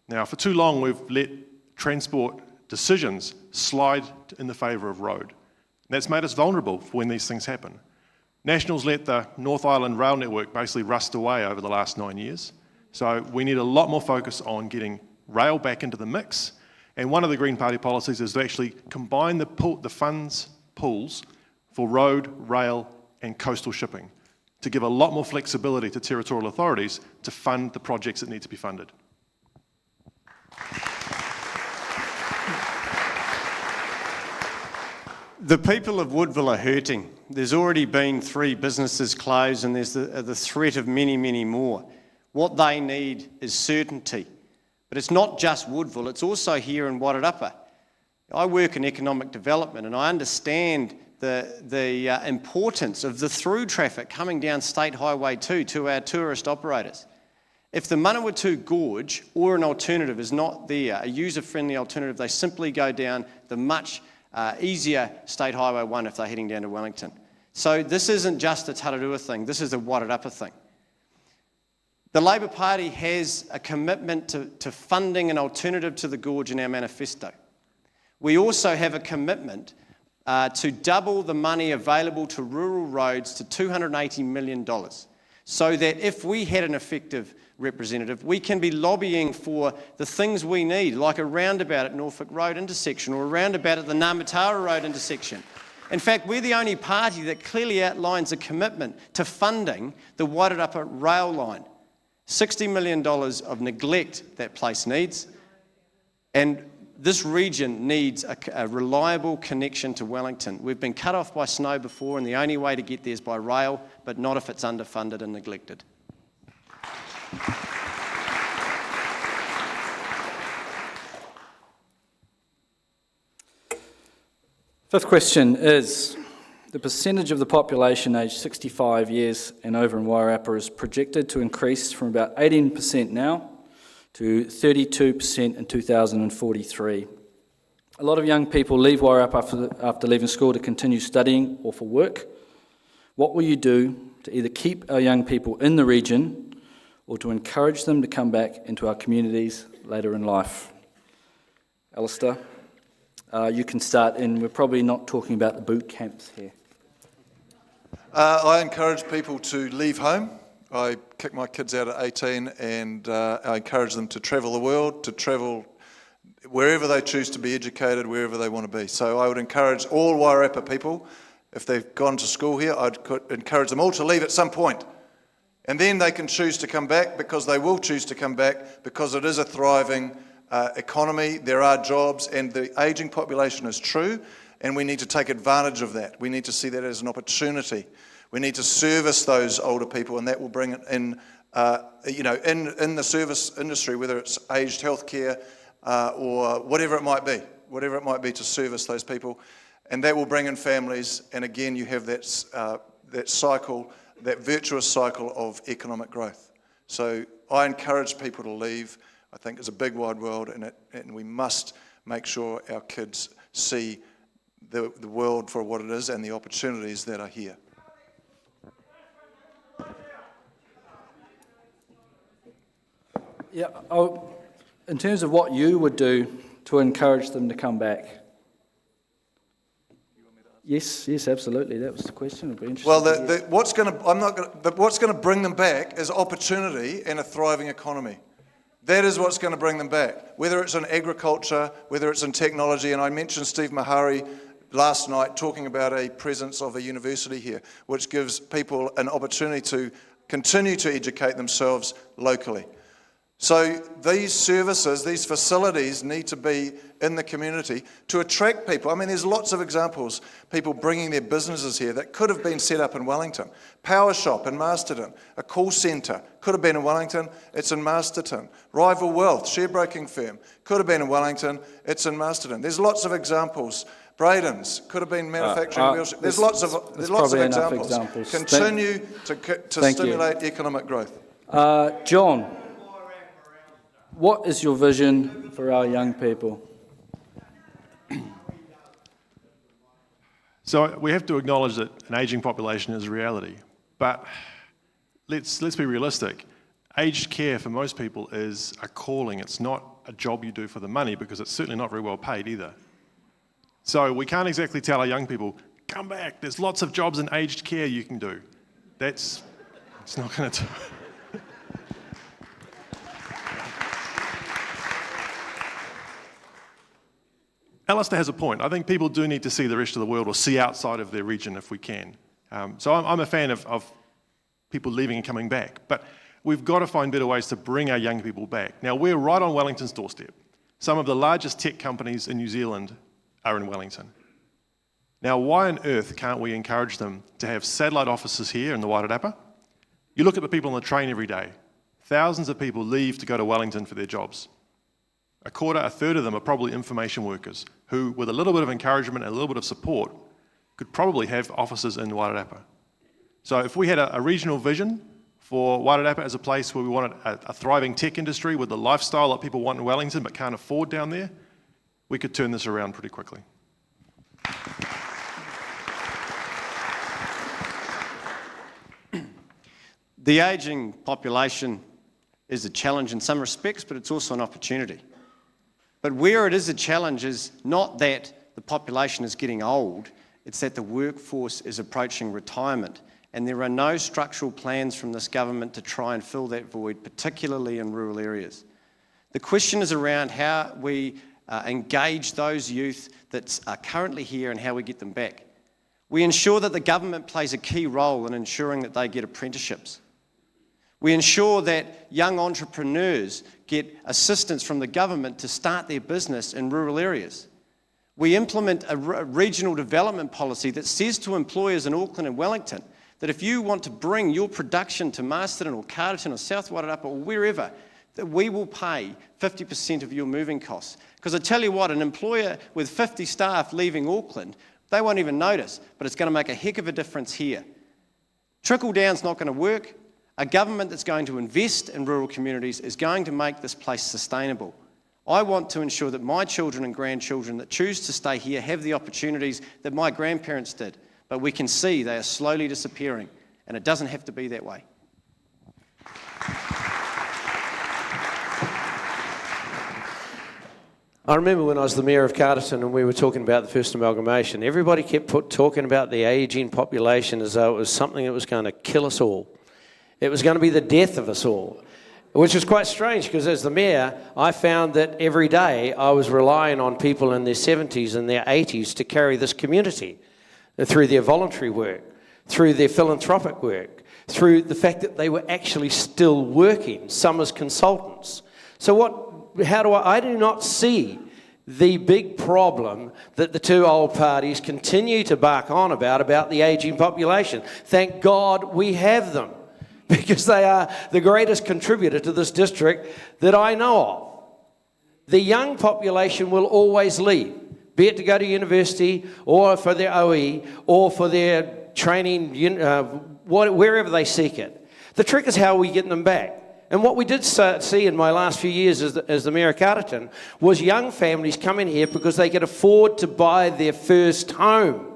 Now, for too long, we've let transport decisions slide in the favour of road. That's made us vulnerable for when these things happen. Nationals let the North Island rail network basically rust away over the last 9 years. So we need a lot more focus on getting rail back into the mix. And one of the Green Party policies is to actually combine the funds pools for road, rail and coastal shipping to give a lot more flexibility to territorial authorities to fund the projects that need to be funded. The people of Woodville are hurting. There's already been 3 businesses closed and there's the threat of many, many more. What they need is certainty. But it's not just Woodville, it's also here in Wairarapa. I work in economic development and I understand the importance of the through traffic coming down State Highway 2 to our tourist operators. If the Manawatu Gorge or an alternative is not there, a user-friendly alternative, they simply go down the much easier State Highway 1 if they're heading down to Wellington. So this isn't just a Tararua thing, this is a Wairarapa thing. The Labour Party has a commitment to funding an alternative to the gorge in our manifesto. We also have a commitment to double the money available to rural roads to $280 million, so that if we had an effective representative, we can be lobbying for the things we need, like a roundabout at Norfolk Road intersection or a roundabout at the Namatara Road intersection. In fact, we're the only party that clearly outlines a commitment to funding the Wairarapa rail line. $60 million of neglect that place needs, and this region needs a reliable connection to Wellington. We've been cut off by snow before, and the only way to get there is by rail, but not if it's underfunded and neglected. Fifth question is, the percentage of the population aged 65 years and over in Wairarapa is projected to increase from about 18% now to 32% in 2043. A lot of young people leave Wairarapa after leaving school to continue studying or for work. What will you do to either keep our young people in the region or to encourage them to come back into our communities later in life? Alistair, you can start, and we're probably not talking about the boot camps here. I encourage people to leave home. I kick my kids out at 18 and I encourage them to travel the world, to travel wherever they choose to be educated, wherever they want to be. So I would encourage all Wairarapa people, if they've gone to school here, I'd encourage them all to leave at some point. And then they can choose to come back, because they will choose to come back, because it is a thriving economy, there are jobs, and the ageing population is true, and we need to take advantage of that. We need to see that as an opportunity. We need to service those older people, and that will bring it in, in the service industry, whether it's aged healthcare or whatever it might be to service those people, and that will bring in families. And again, you have that cycle, that virtuous cycle of economic growth. So I encourage people to leave. I think it's a big wide world, and we must make sure our kids see the world for what it is and the opportunities that are here. Yeah, in terms of what you would do to encourage them to come back. Yes, absolutely. That was the question. It'd be interesting. Well, what's going to bring them back is opportunity and a thriving economy. That is what's going to bring them back. Whether it's in agriculture, whether it's in technology, and I mentioned Steve Mahari last night talking about a presence of a university here, which gives people an opportunity to continue to educate themselves locally. So these services, these facilities need to be in the community to attract people. I mean, there's lots of examples, people bringing their businesses here that could have been set up in Wellington. Power Shop in Masterton, a call centre, could have been in Wellington, it's in Masterton. Rival Wealth, sharebroking firm, could have been in Wellington, it's in Masterton. There's lots of examples. Braden's could have been manufacturing wheelchairs. There's lots of examples. Continue to stimulate economic growth. John, what is your vision for our young people? So we have to acknowledge that an ageing population is a reality, but let's be realistic. Aged care for most people is a calling. It's not a job you do for the money, because it's certainly not very well paid either. So we can't exactly tell our young people, come back, there's lots of jobs in aged care you can do. It's not going to do. Alistair has a point. I think people do need to see the rest of the world, or see outside of their region if we can. So I'm a fan of people leaving and coming back. But we've got to find better ways to bring our young people back. Now, we're right on Wellington's doorstep. Some of the largest tech companies in New Zealand are in Wellington. Now, why on earth can't we encourage them to have satellite offices here in the Wairarapa? You look at the people on the train every day. Thousands of people leave to go to Wellington for their jobs. A third of them are probably information workers who, with a little bit of encouragement and a little bit of support, could probably have offices in Wairarapa. So if we had a regional vision for Wairarapa as a place where we wanted a thriving tech industry with the lifestyle that people want in Wellington but can't afford down there, we could turn this around pretty quickly. The ageing population is a challenge in some respects, but it's also an opportunity. But where it is a challenge is not that the population is getting old, it's that the workforce is approaching retirement, and there are no structural plans from this government to try and fill that void, particularly in rural areas. The question is around how we engage those youth that are currently here and how we get them back. We ensure that the government plays a key role in ensuring that they get apprenticeships. We ensure that young entrepreneurs get assistance from the government to start their business in rural areas. We implement a regional development policy that says to employers in Auckland and Wellington that if you want to bring your production to Masterton or Carterton or South Wairarapa or wherever, that we will pay 50% of your moving costs. Because I tell you what, an employer with 50 staff leaving Auckland, they won't even notice, but it's going to make a heck of a difference here. Trickle down's not going to work. A government that's going to invest in rural communities is going to make this place sustainable. I want to ensure that my children and grandchildren that choose to stay here have the opportunities that my grandparents did, but we can see they are slowly disappearing, and it doesn't have to be that way. I remember when I was the Mayor of Carterton and we were talking about the first amalgamation, everybody kept talking about the ageing population as though it was something that was going to kill us all. It was going to be the death of us all, which was quite strange because as the Mayor, I found that every day I was relying on people in their 70s and their 80s to carry this community through their voluntary work, through their philanthropic work, through the fact that they were actually still working, some as consultants. So I do not see the big problem that the two old parties continue to bark on about the ageing population. Thank God we have them, because they are the greatest contributor to this district that I know of. The young population will always leave, be it to go to university or for their OE or for their training, wherever they seek it. The trick is how we get them back. And what we did see in my last few years as the Mayor of Carterton was young families coming here because they could afford to buy their first home.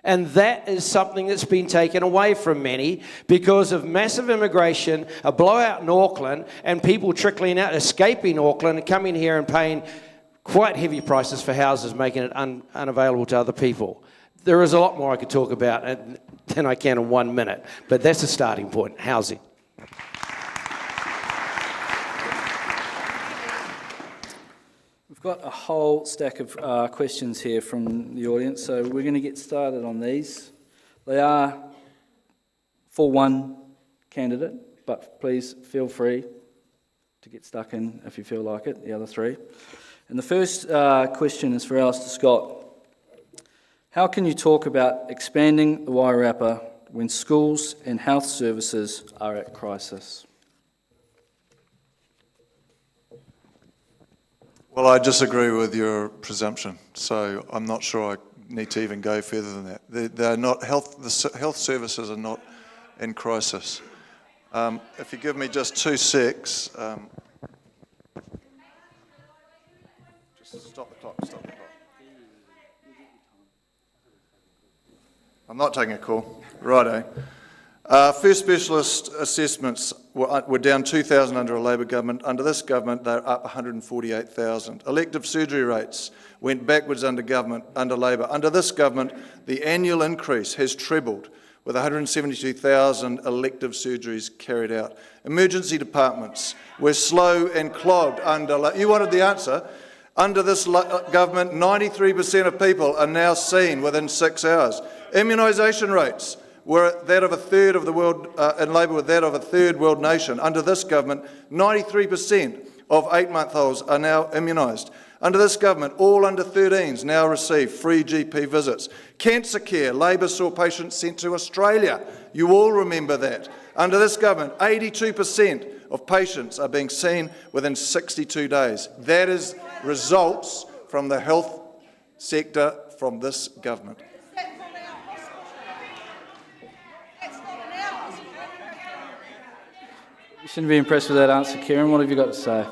And that is something that's been taken away from many because of massive immigration, a blowout in Auckland, and people trickling out, escaping Auckland and coming here and paying quite heavy prices for houses, making it unavailable to other people. There is a lot more I could talk about than I can in 1 minute, but that's a starting point, housing. We've got a whole stack of questions here from the audience, so we're going to get started on these. They are for one candidate, but please feel free to get stuck in if you feel like it, the other three. And the first question is for Alistair Scott. How can you talk about expanding the Wairarapa when schools and health services are at crisis? Well, I disagree with your presumption, so I'm not sure I need to even go further than that. They're not the health services are not in crisis. If you give me just 2 secs. Just stop the clock, stop the clock. I'm not taking a call. Righto. First specialist assessments were down 2,000 under a Labor government. Under this government, they're up 148,000. Elective surgery rates went backwards under Labor. Under this government, the annual increase has trebled, with 172,000 elective surgeries carried out. Emergency departments were slow and clogged under... You wanted the answer. Under this government, 93% of people are now seen within 6 hours. Immunisation rates were that of a third of the world, in Labor, were that of a third world nation. Under this government, 93% of 8-month-olds are now immunised. Under this government, all under 13s now receive free GP visits. Cancer care, Labor saw patients sent to Australia. You all remember that. Under this government, 82% of patients are being seen within 62 days. That is results from the health sector from this government. You shouldn't be impressed with that answer, Kieran. What have you got to say?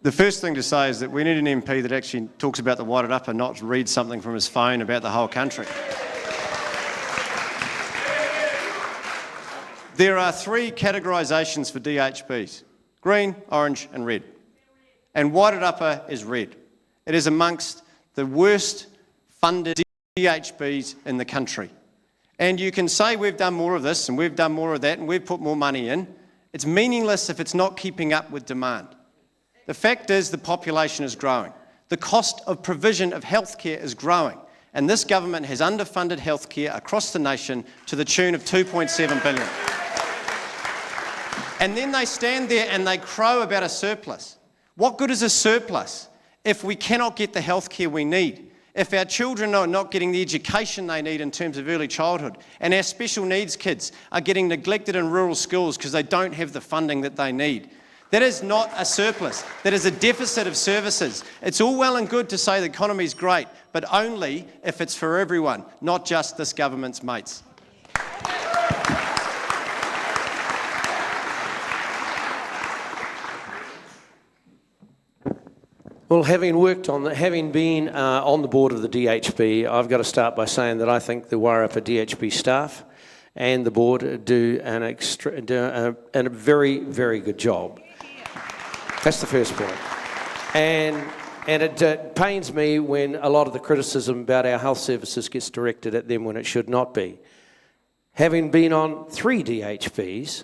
The first thing to say is that we need an MP that actually talks about the Wairarapa, not read something from his phone about the whole country. There are 3 categorisations for DHBs: green, orange and red. And Wairarapa is red. It is amongst the worst funded DHBs in the country. And you can say we've done more of this and we've done more of that and we've put more money in. It's meaningless if it's not keeping up with demand. The fact is the population is growing. The cost of provision of healthcare is growing. And this government has underfunded healthcare across the nation to the tune of $2.7 billion. And then they stand there and they crow about a surplus. What good is a surplus if we cannot get the healthcare we need? If our children are not getting the education they need in terms of early childhood, and our special needs kids are getting neglected in rural schools because they don't have the funding that they need. That is not a surplus. That is a deficit of services. It's all well and good to say the economy is great, but only if it's for everyone, not just this government's mates. Well, having been on the board of the DHB, I've got to start by saying that I think the Wairarapa DHB staff and the board do a very, very good job. That's the first point. And it pains me when a lot of the criticism about our health services gets directed at them when it should not be. Having been on 3 DHBs,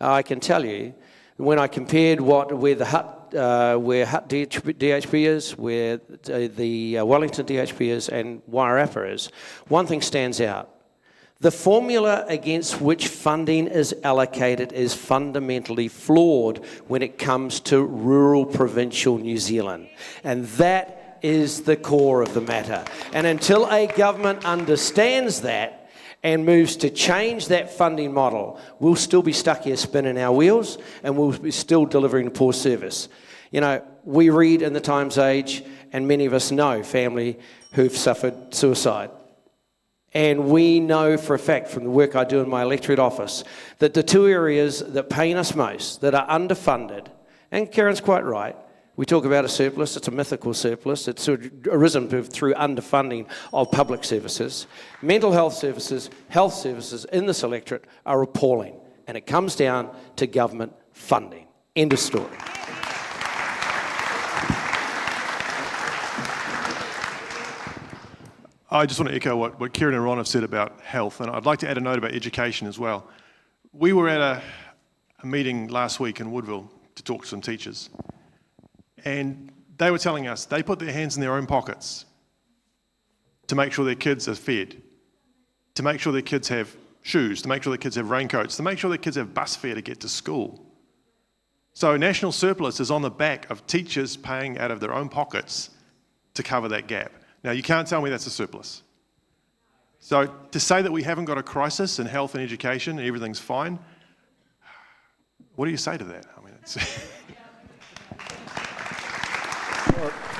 I can tell you, when I compared where Hart DHB is, where the Wellington DHB is, and Wairarapa is, one thing stands out. The formula against which funding is allocated is fundamentally flawed when it comes to rural provincial New Zealand. And that is the core of the matter. And until a government understands that and moves to change that funding model, we'll still be stuck here spinning our wheels and we'll be still delivering poor service. You know, we read in the Times Age, and many of us know family who've suffered suicide. And we know for a fact from the work I do in my electorate office that the 2 areas that pain us most, that are underfunded, and Karen's quite right, we talk about a surplus, it's a mythical surplus, it's arisen through underfunding of public services. Mental health services in this electorate are appalling, and it comes down to government funding. End of story. I just want to echo what Kieran and Ron have said about health, and I'd like to add a note about education as well. We were at a meeting last week in Woodville to talk to some teachers, and they were telling us they put their hands in their own pockets to make sure their kids are fed, to make sure their kids have shoes, to make sure the kids have raincoats, to make sure the kids have bus fare to get to school. So national surplus is on the back of teachers paying out of their own pockets to cover that gap. Now, you can't tell me that's a surplus. So to say that we haven't got a crisis in health and education and everything's fine, what do you say to that? I mean, it's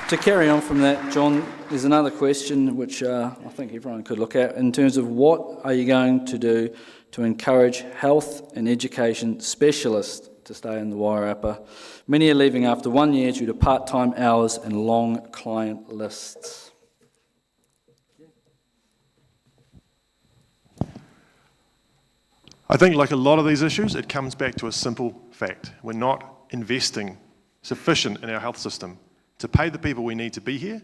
To carry on from that, John, there's another question which I think everyone could look at in terms of what are you going to do to encourage health and education specialists to stay in the Wairarapa. Many are leaving after 1 year due to part-time hours and long client lists. I think like a lot of these issues, it comes back to a simple fact. We're not investing sufficient in our health system to pay the people we need to be here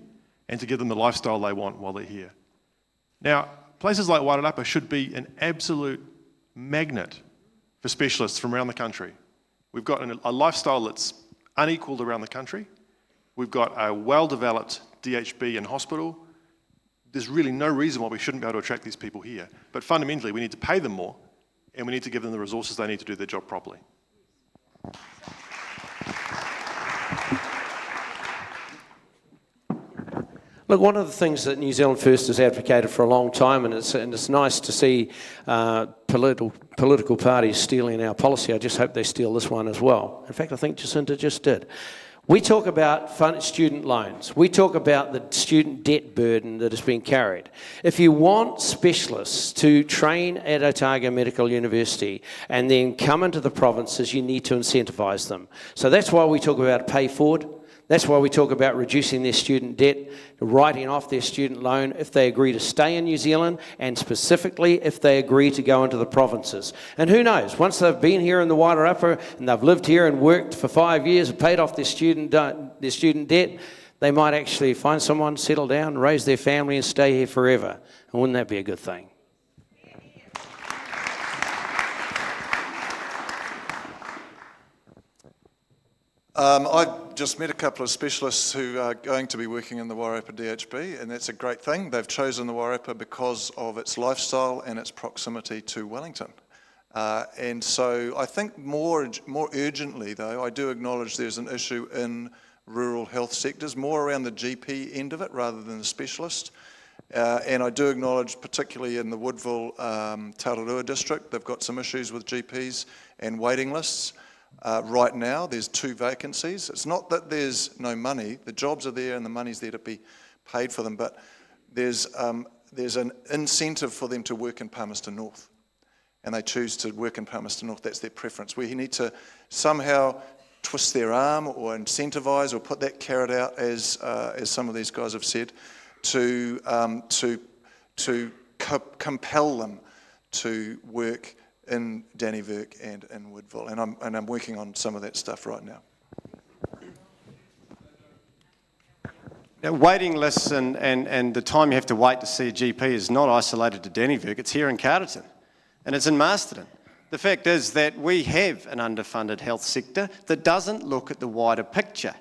and to give them the lifestyle they want while they're here. Now, places like Wairarapa should be an absolute magnet for specialists from around the country. We've got a lifestyle that's unequalled around the country. We've got a well-developed DHB and hospital. There's really no reason why we shouldn't be able to attract these people here. But fundamentally, we need to pay them more, and we need to give them the resources they need to do their job properly. Look, one of the things that New Zealand First has advocated for a long time, and it's nice to see political parties stealing our policy. I just hope they steal this one as well. In fact, I think Jacinta just did. We talk about student loans. We talk about the student debt burden that is being carried. If you want specialists to train at Otago Medical University and then come into the provinces, you need to incentivise them. So that's why we talk about pay forward. That's why we talk about reducing their student debt, writing off their student loan if they agree to stay in New Zealand, and specifically if they agree to go into the provinces. And who knows, once they've been here in the Wairarapa and they've lived here and worked for 5 years and paid off their student debt, they might actually find someone, settle down, raise their family and stay here forever. And wouldn't that be a good thing? I've just met a couple of specialists who are going to be working in the Wairarapa DHB, and that's a great thing. They've chosen the Wairarapa because of its lifestyle and its proximity to Wellington. And so I think more urgently, though, I do acknowledge there's an issue in rural health sectors, more around the GP end of it rather than the specialist. And I do acknowledge, particularly in the Woodville Tararua district, they've got some issues with GPs and waiting lists. Right now, there's 2 vacancies. It's not that there's no money. The jobs are there and the money's there to be paid for them, but there's an incentive for them to work in Palmerston North. And they choose to work in Palmerston North. That's their preference. We need to somehow twist their arm or incentivise or put that carrot out, as some of these guys have said, to compel them to work in Dannevirke and in Woodville, and I'm working on some of that stuff right now. Now, waiting lists and the time you have to wait to see a GP is not isolated to Dannevirke, it's here in Carterton, and it's in Masterton. The fact is that we have an underfunded health sector that doesn't look at the wider picture.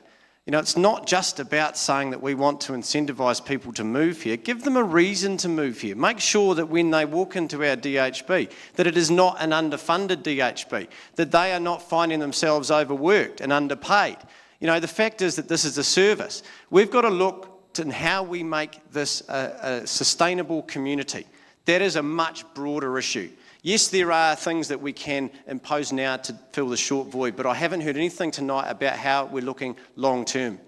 You know, it's not just about saying that we want to incentivise people to move here. Give them a reason to move here. Make sure that when they walk into our DHB, that it is not an underfunded DHB, that they are not finding themselves overworked and underpaid. You know, the fact is that this is a service. We've got to look at how we make this a sustainable community. That is a much broader issue. Yes, there are things that we can impose now to fill the short void, but I haven't heard anything tonight about how we're looking long term.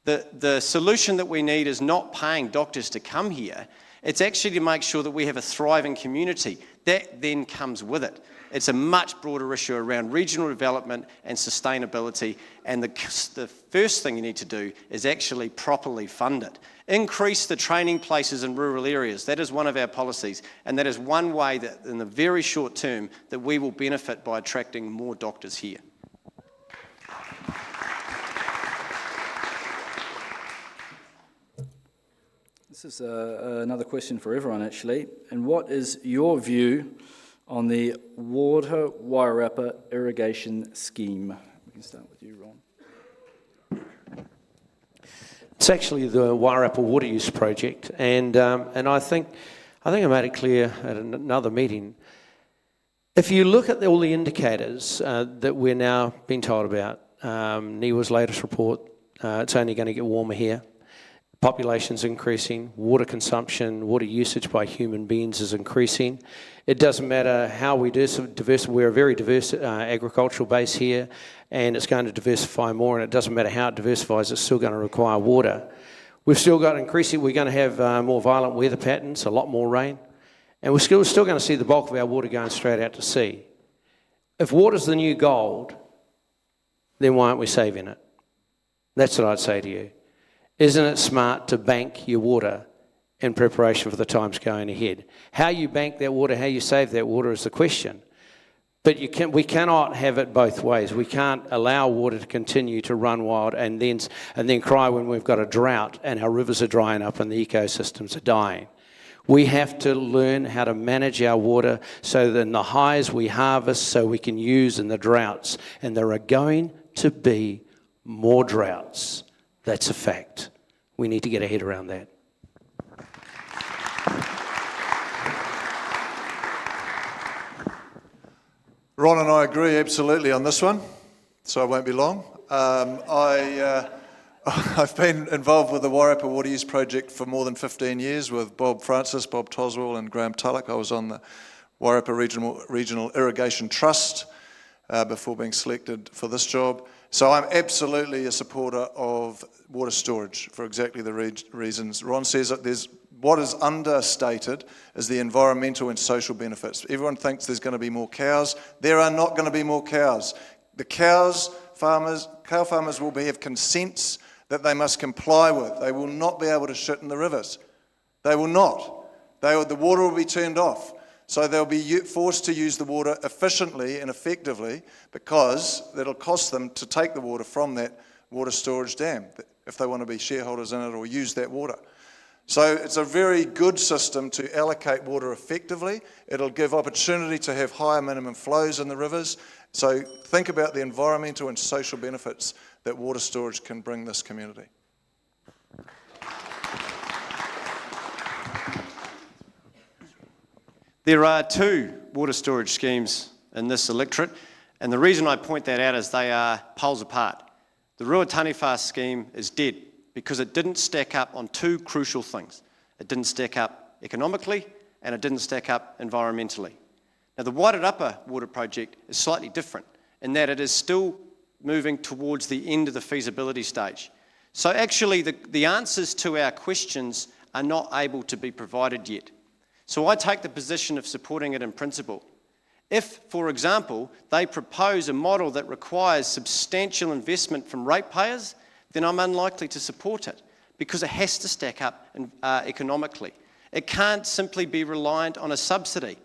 The solution that we need is not paying doctors to come here. It's actually to make sure that we have a thriving community. That then comes with it. It's a much broader issue around regional development and sustainability, and the first thing you need to do is actually properly fund it. Increase the training places in rural areas. That is one of our policies, and that is one way that in the very short term that we will benefit by attracting more doctors here. This is another question for everyone, actually. And what is your view on the Water Wairarapa Irrigation Scheme? We can start with you, Ron. It's actually the Wairarapa Water Use Project, and I think I made it clear at another meeting. If you look at all the indicators that we're now being told about, NIWA's latest report, it's only going to get warmer here. Population's increasing, water consumption, water usage by human beings is increasing. It doesn't matter how we we're a very diverse agricultural base here, and it's going to diversify more, and it doesn't matter how it diversifies, it's still going to require water. We've still got we're going to have more violent weather patterns, a lot more rain, and we're still going to see the bulk of our water going straight out to sea. If water's the new gold, then why aren't we saving it? That's what I'd say to you. Isn't it smart to bank your water in preparation for the times going ahead? How you bank that water, how you save that water is the question. But we cannot have it both ways. We can't allow water to continue to run wild and then cry when we've got a drought and our rivers are drying up and the ecosystems are dying. We have to learn how to manage our water so that in the highs we harvest so we can use in the droughts. And there are going to be more droughts. That's a fact. We need to get our head around that. Ron and I agree absolutely on this one, so I won't be long. I've been involved with the Wairarapa Water Use Project for more than 15 years with Bob Francis, Bob Toswell and Graham Tulloch. I was on the Wairarapa Regional Irrigation Trust before being selected for this job. So I'm absolutely a supporter of water storage for exactly the reasons. Ron says that what is understated is the environmental and social benefits. Everyone thinks there's going to be more cows. There are not going to be more cows. The cow farmers will have consents that they must comply with. They will not be able to shit in the rivers. They will not. The water will be turned off. So they'll be forced to use the water efficiently and effectively because it'll cost them to take the water from that water storage dam if they want to be shareholders in it or use that water. So it's a very good system to allocate water effectively. It'll give opportunity to have higher minimum flows in the rivers. So think about the environmental and social benefits that water storage can bring this community. There are two water storage schemes in this electorate, and the reason I point that out is they are poles apart. The Ruataniwha scheme is dead because it didn't stack up on two crucial things. It didn't stack up economically and it didn't stack up environmentally. Now the Wairarapa water project is slightly different in that it is still moving towards the end of the feasibility stage. So actually the answers to our questions are not able to be provided yet. So I take the position of supporting it in principle. If, for example, they propose a model that requires substantial investment from ratepayers, then I'm unlikely to support it because it has to stack up economically. It can't simply be reliant on a subsidy.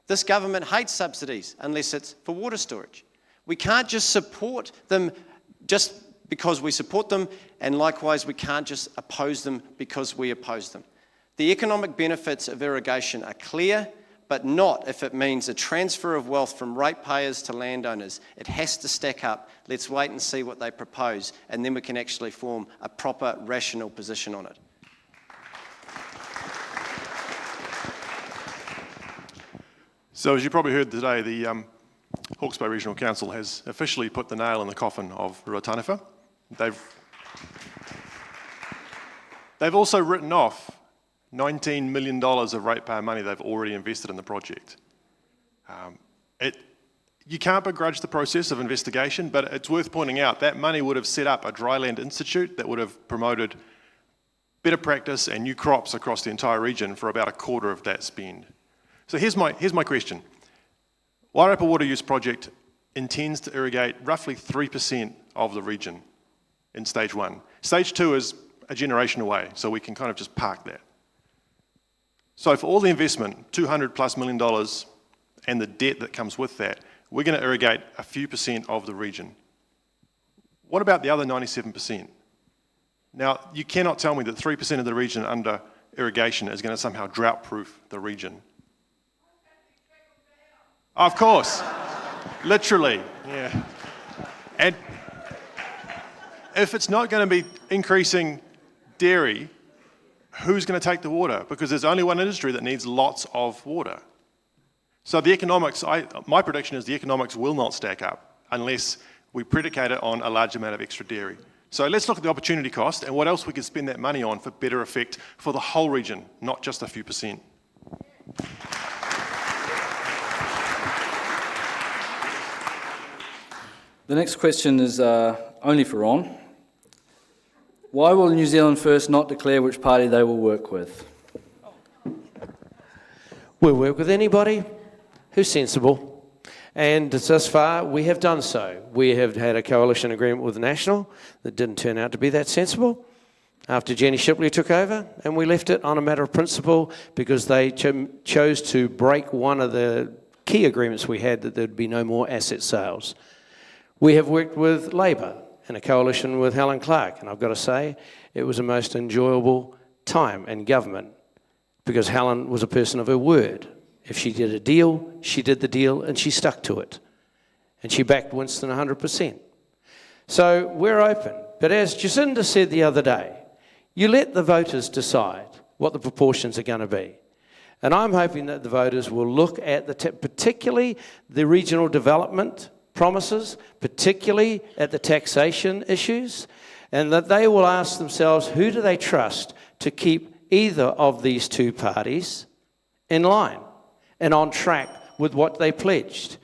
This government hates subsidies unless it's for water storage. We can't just support them just because we support them, and likewise we can't just oppose them because we oppose them. The economic benefits of irrigation are clear, but not if it means a transfer of wealth from ratepayers to landowners. It has to stack up. Let's wait and see what they propose, and then we can actually form a proper, rational position on it. So as you probably heard today, the Hawke's Bay Regional Council has officially put the nail in the coffin of Ruataniwha. They've also written off $19 million of ratepayer money they've already invested in the project. You can't begrudge the process of investigation, but it's worth pointing out that money would have set up a dryland institute that would have promoted better practice and new crops across the entire region for about a quarter of that spend. So here's my question. Wairarapa Water Use Project intends to irrigate roughly 3% of the region in stage one. Stage two is a generation away, so we can kind of just park that. So for all the investment, $200+ million, and the debt that comes with that, we're going to irrigate a few percent of the region. What about the other 97%? Now, you cannot tell me that 3% of the region under irrigation is going to somehow drought-proof the region. Of course, literally, yeah. And if it's not going to be increasing dairy, who's going to take the water? Because there's only one industry that needs lots of water. So the economics, my prediction is the economics will not stack up unless we predicate it on a large amount of extra dairy. So let's look at the opportunity cost and what else we could spend that money on for better effect for the whole region, not just a few percent. The next question is only for Ron. Why will New Zealand First not declare which party they will work with? We'll work with anybody who's sensible. And thus far, we have done so. We have had a coalition agreement with the National that didn't turn out to be that sensible after Jenny Shipley took over, and we left it on a matter of principle because they chose to break one of the key agreements we had, that there'd be no more asset sales. We have worked with Labour in a coalition with Helen Clark, and I've got to say, it was a most enjoyable time in government because Helen was a person of her word. If she did a deal, she did the deal and she stuck to it. And she backed Winston 100%. So we're open. But as Jacinda said the other day, you let the voters decide what the proportions are going to be. And I'm hoping that the voters will look at particularly the regional development promises, particularly at the taxation issues, and that they will ask themselves, who do they trust to keep either of these two parties in line and on track with what they pledged?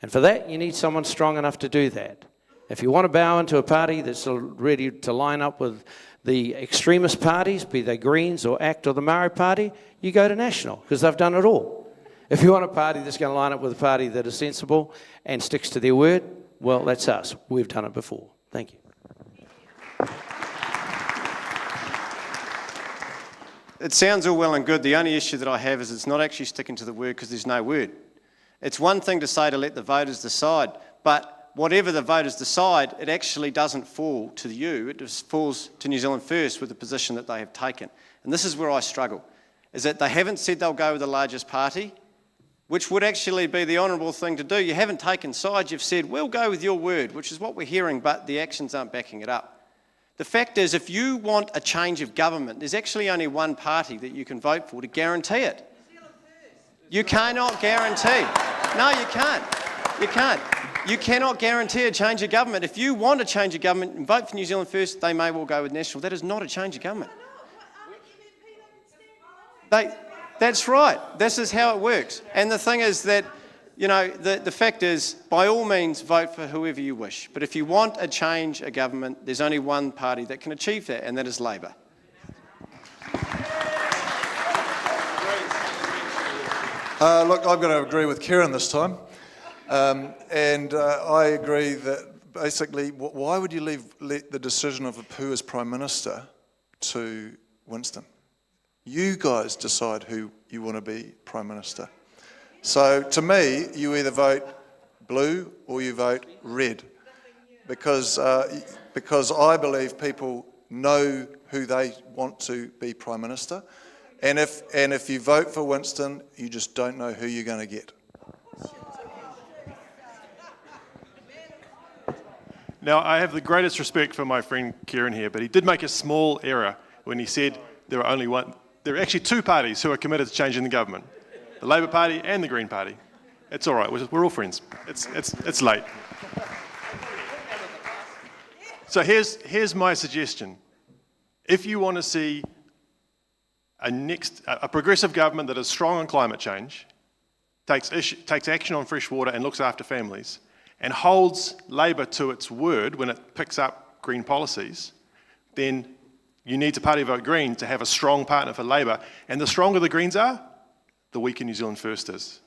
And for that, you need someone strong enough to do that. If you want to bow into a party that's ready to line up with the extremist parties, be they Greens or ACT or the Maori Party, you go to National, because they've done it all. If you want a party that's going to line up with a party that is sensible and sticks to their word, well, that's us. We've done it before. Thank you. It sounds all well and good. The only issue that I have is it's not actually sticking to the word because there's no word. It's one thing to say to let the voters decide, but whatever the voters decide, it actually doesn't fall to you. It just falls to New Zealand First with the position that they have taken. And this is where I struggle, is that they haven't said they'll go with the largest party, which would actually be the honourable thing to do. You haven't taken sides. You've said, we'll go with your word, which is what we're hearing, but the actions aren't backing it up. The fact is, if you want a change of government, there's actually only one party that you can vote for to guarantee it. You cannot guarantee. No, you can't. You can't. You cannot guarantee a change of government. If you want a change of government and vote for New Zealand First, they may well go with National. That is not a change of government. That's right. This is how it works. And the thing is that, you know, the fact is, by all means, vote for whoever you wish. But if you want a change of government, there's only one party that can achieve that, and that is Labour. Look, I'm going to agree with Kieran this time. I agree that basically, why would you let the decision of who is Prime Minister to Winston? You guys decide who you want to be Prime Minister. So to me, you either vote blue or you vote red, because I believe people know who they want to be Prime Minister, and if you vote for Winston, you just don't know who you're going to get. Now, I have the greatest respect for my friend Kieran here, but he did make a small error when he said there are actually two parties who are committed to changing the government, the Labour Party and the Green Party. It's all right, we're all friends. It's late. So here's my suggestion. If you want to see a progressive government that is strong on climate change, takes action on fresh water and looks after families, and holds Labour to its word when it picks up green policies, then you need to party vote Green to have a strong partner for Labour. And the stronger the Greens are, the weaker New Zealand First is.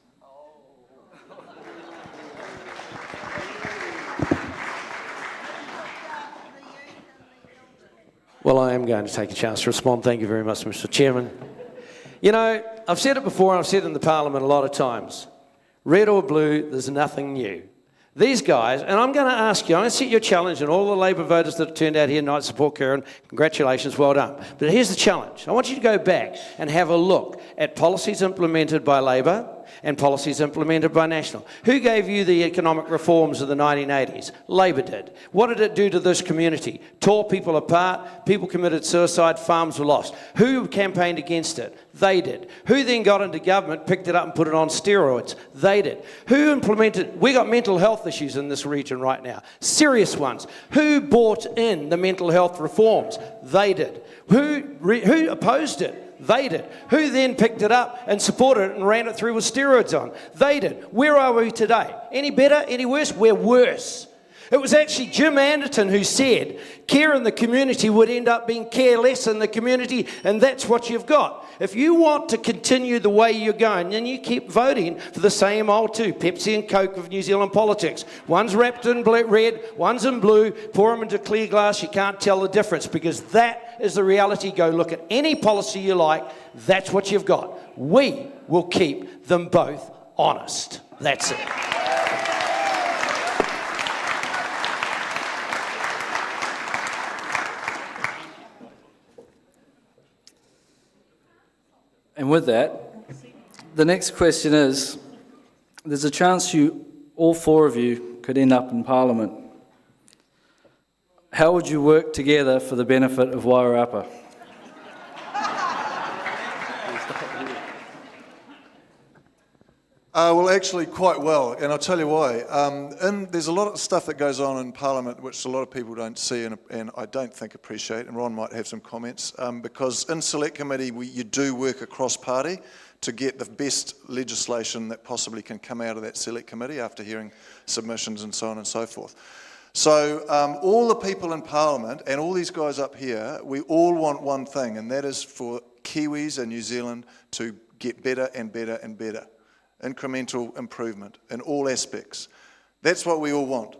Well, I am going to take a chance to respond. Thank you very much, Mr. Chairman. You know, I've said it before, and I've said it in the Parliament a lot of times. Red or blue, there's nothing new. These guys, and I'm going to ask you, I'm going to set you a challenge, and all the Labour voters that turned out here tonight support Kieran, congratulations, well done. But here's the challenge. I want you to go back and have a look at policies implemented by Labour and policies implemented by National. Who gave you the economic reforms of the 1980s? Labor did. What did it do to this community? Tore people apart, people committed suicide, farms were lost. Who campaigned against it? They did. Who then got into government, picked it up and put it on steroids? They did. Who implemented, we got mental health issues in this region right now, serious ones. Who bought in the mental health reforms? They did. Who opposed it? They did. Who then picked it up and supported it and ran it through with steroids on? They did. Where are we today? Any better? Any worse? We're worse. It was actually Jim Anderton who said care in the community would end up being careless in the community, and that's what you've got. If you want to continue the way you're going, then you keep voting for the same old two, Pepsi and Coke of New Zealand politics. One's wrapped in red, one's in blue, pour them into clear glass, you can't tell the difference, because that is the reality. Go look at any policy you like, that's what you've got. We will keep them both honest. That's it. And with that, the next question is, there's a chance all four of you could end up in Parliament. How would you work together for the benefit of Wairarapa? Well, actually, quite well, and I'll tell you why. There's a lot of stuff that goes on in Parliament which a lot of people don't see and I don't think appreciate, and Ron might have some comments, because in Select Committee you do work across party to get the best legislation that possibly can come out of that Select Committee after hearing submissions and so on and so forth. So all the people in Parliament and all these guys up here, we all want one thing, and that is for Kiwis and New Zealand to get better and better and better. Incremental improvement in all aspects. That's what we all want.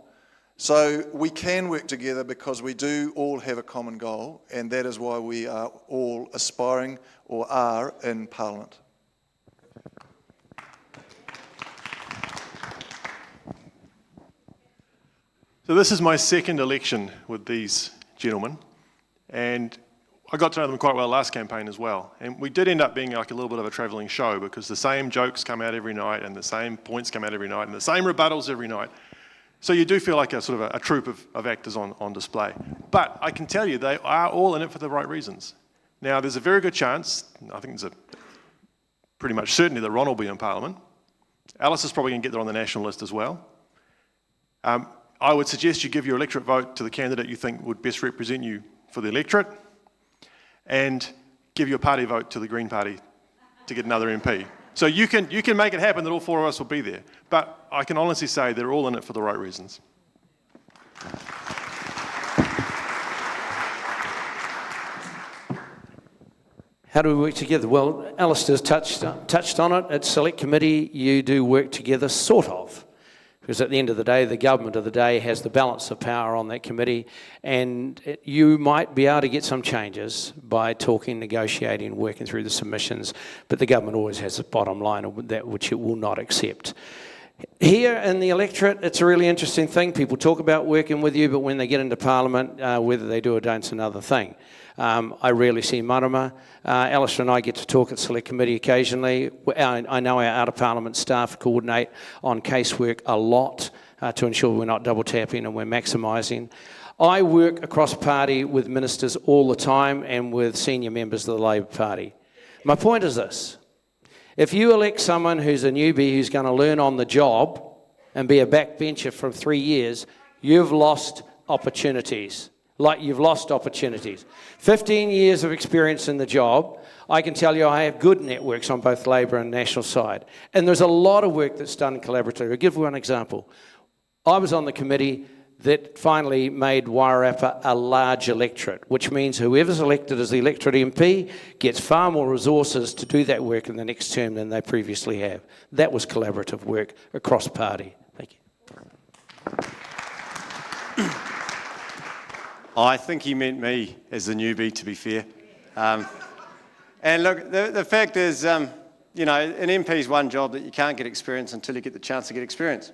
So we can work together because we do all have a common goal, and that is why we are all aspiring or are in Parliament. So this is my second election with these gentlemen, and I got to know them quite well last campaign as well. And we did end up being like a little bit of a travelling show, because the same jokes come out every night and the same points come out every night and the same rebuttals every night. So you do feel like a sort of a troupe of actors on display. But I can tell you they are all in it for the right reasons. Now there's a very good chance, I think there's a pretty much certainty that Ron will be in Parliament. Alistair's probably going to get there on the national list as well. I would suggest you give your electorate vote to the candidate you think would best represent you for the electorate, and give your party vote to the Green Party to get another MP. So you can make it happen that all four of us will be there. But I can honestly say they're all in it for the right reasons. How do we work together? Well, Alistair's touched on it. At Select Committee, you do work together, sort of. Because at the end of the day, the government of the day has the balance of power on that committee, and you might be able to get some changes by talking, negotiating, working through the submissions, but the government always has a bottom line of that which it will not accept. Here in the electorate, it's a really interesting thing. People talk about working with you, but when they get into Parliament, whether they do or don't is another thing. I rarely see marama. Alistair and I get to talk at Select Committee occasionally. I know our out-of-Parliament staff coordinate on casework a lot to ensure we're not double-tapping and we're maximising. I work across party with ministers all the time and with senior members of the Labor Party. My point is this. If you elect someone who's a newbie who's going to learn on the job and be a backbencher for 3 years, you've lost opportunities. Like you've lost opportunities. 15 years of experience in the job, I can tell you I have good networks on both Labor and National side. And there's a lot of work that's done collaboratively. I'll give you one example. I was on the committee that finally made Wairarapa a large electorate, which means whoever's elected as the electorate MP gets far more resources to do that work in the next term than they previously have. That was collaborative work across party. Thank you. I think he meant me as the newbie, to be fair. And look, the fact is, you know, an MP's one job that you can't get experience until you get the chance to get experience.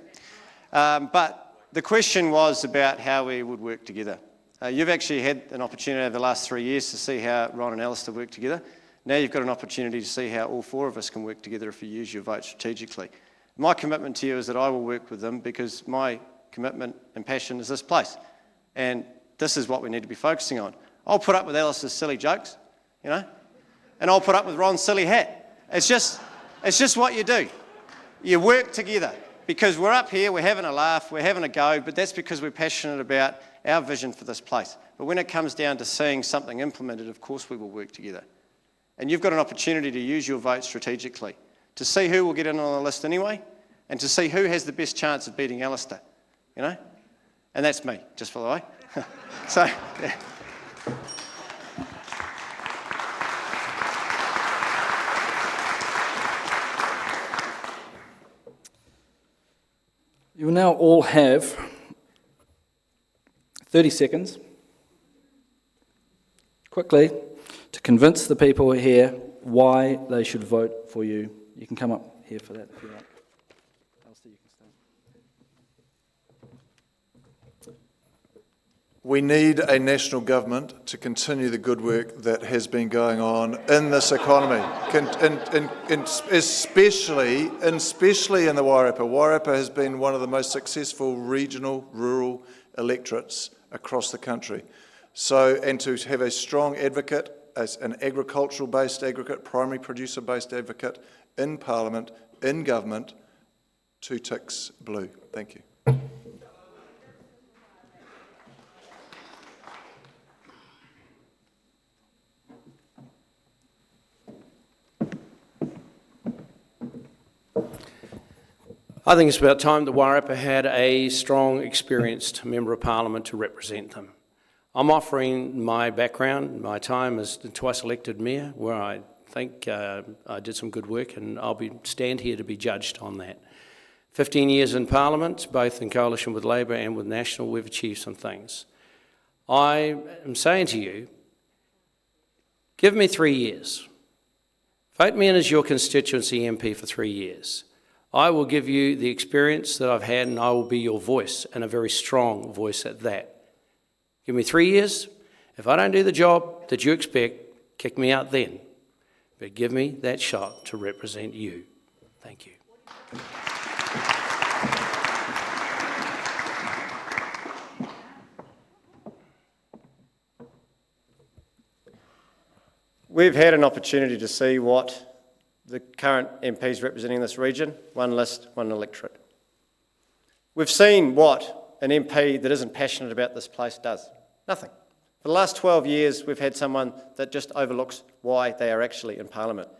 But the question was about how we would work together. You've actually had an opportunity over the last 3 years to see how Ron and Alistair work together. Now you've got an opportunity to see how all four of us can work together if you use your vote strategically. My commitment to you is that I will work with them because my commitment and passion is this place. And this is what we need to be focusing on. I'll put up with Alistair's silly jokes, you know, and I'll put up with Ron's silly hat. It's just what you do. You work together because we're up here, we're having a laugh, we're having a go, but that's because we're passionate about our vision for this place. But when it comes down to seeing something implemented, of course we will work together. And you've got an opportunity to use your vote strategically, to see who will get in on the list anyway, and to see who has the best chance of beating Alistair, you know? And that's me, just for the way. So, yeah. You will now all have 30 seconds, quickly, to convince the people here why they should vote for you. You can come up here for that if you like. Alistair, you can stay. We need a national government to continue the good work that has been going on in this economy, especially in the Wairarapa. Wairarapa has been one of the most successful regional, rural electorates across the country. So, and to have a strong advocate, as an agricultural-based advocate, primary producer-based advocate in Parliament, in government, 2 ticks blue. Thank you. I think it's about time that Wairarapa had a strong, experienced Member of Parliament to represent them. I'm offering my background, my time as the twice-elected Mayor, where I think I did some good work, and I'll stand here to be judged on that. 15 years in Parliament, both in coalition with Labor and with National, we've achieved some things. I am saying to you, give me 3 years. Vote me in as your constituency MP for 3 years. I will give you the experience that I've had, and I will be your voice, and a very strong voice at that. Give me 3 years. If I don't do the job that you expect, kick me out then. But give me that shot to represent you. Thank you. We've had an opportunity to see what the current MPs representing this region, one list, one electorate. We've seen what an MP that isn't passionate about this place does. Nothing. For the last 12 years, we've had someone that just overlooks why they are actually in Parliament.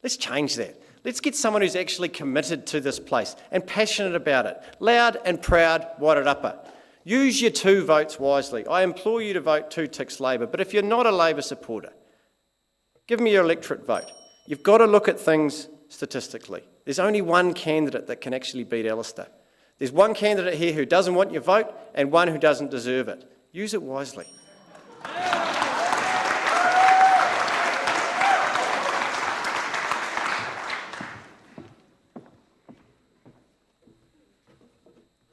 Let's change that. Let's get someone who's actually committed to this place and passionate about it. Loud and proud Wairarapa. Use your 2 votes wisely. I implore you to vote 2 ticks Labor, but if you're not a Labor supporter, give me your electorate vote. You've got to look at things statistically. There's only one candidate that can actually beat Alistair. There's one candidate here who doesn't want your vote and one who doesn't deserve it. Use it wisely.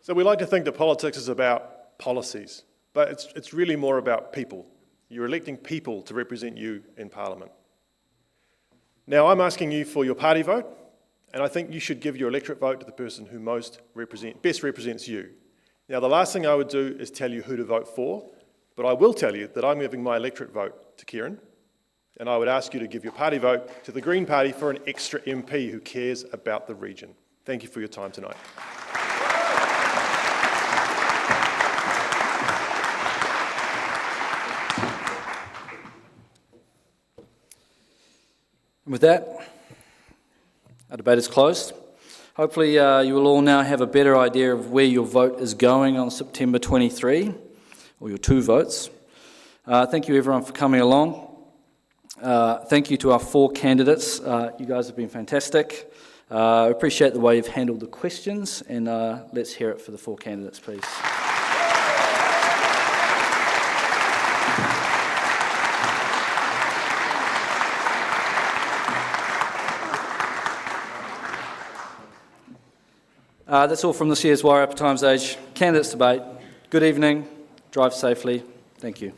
So we like to think that politics is about policies, but it's really more about people. You're electing people to represent you in Parliament. Now, I'm asking you for your party vote, and I think you should give your electorate vote to the person who best represents you. Now, the last thing I would do is tell you who to vote for, but I will tell you that I'm giving my electorate vote to Kieran, and I would ask you to give your party vote to the Green Party for an extra MP who cares about the region. Thank you for your time tonight. And with that, our debate is closed. Hopefully you will all now have a better idea of where your vote is going on September 23, or your 2 votes. Thank you everyone for coming along. Thank you to our 4 candidates. You guys have been fantastic. I appreciate the way you've handled the questions, and let's hear it for the 4 candidates, please. That's all from this year's Wairarapa Times Age Candidates Debate. Good evening, drive safely, thank you.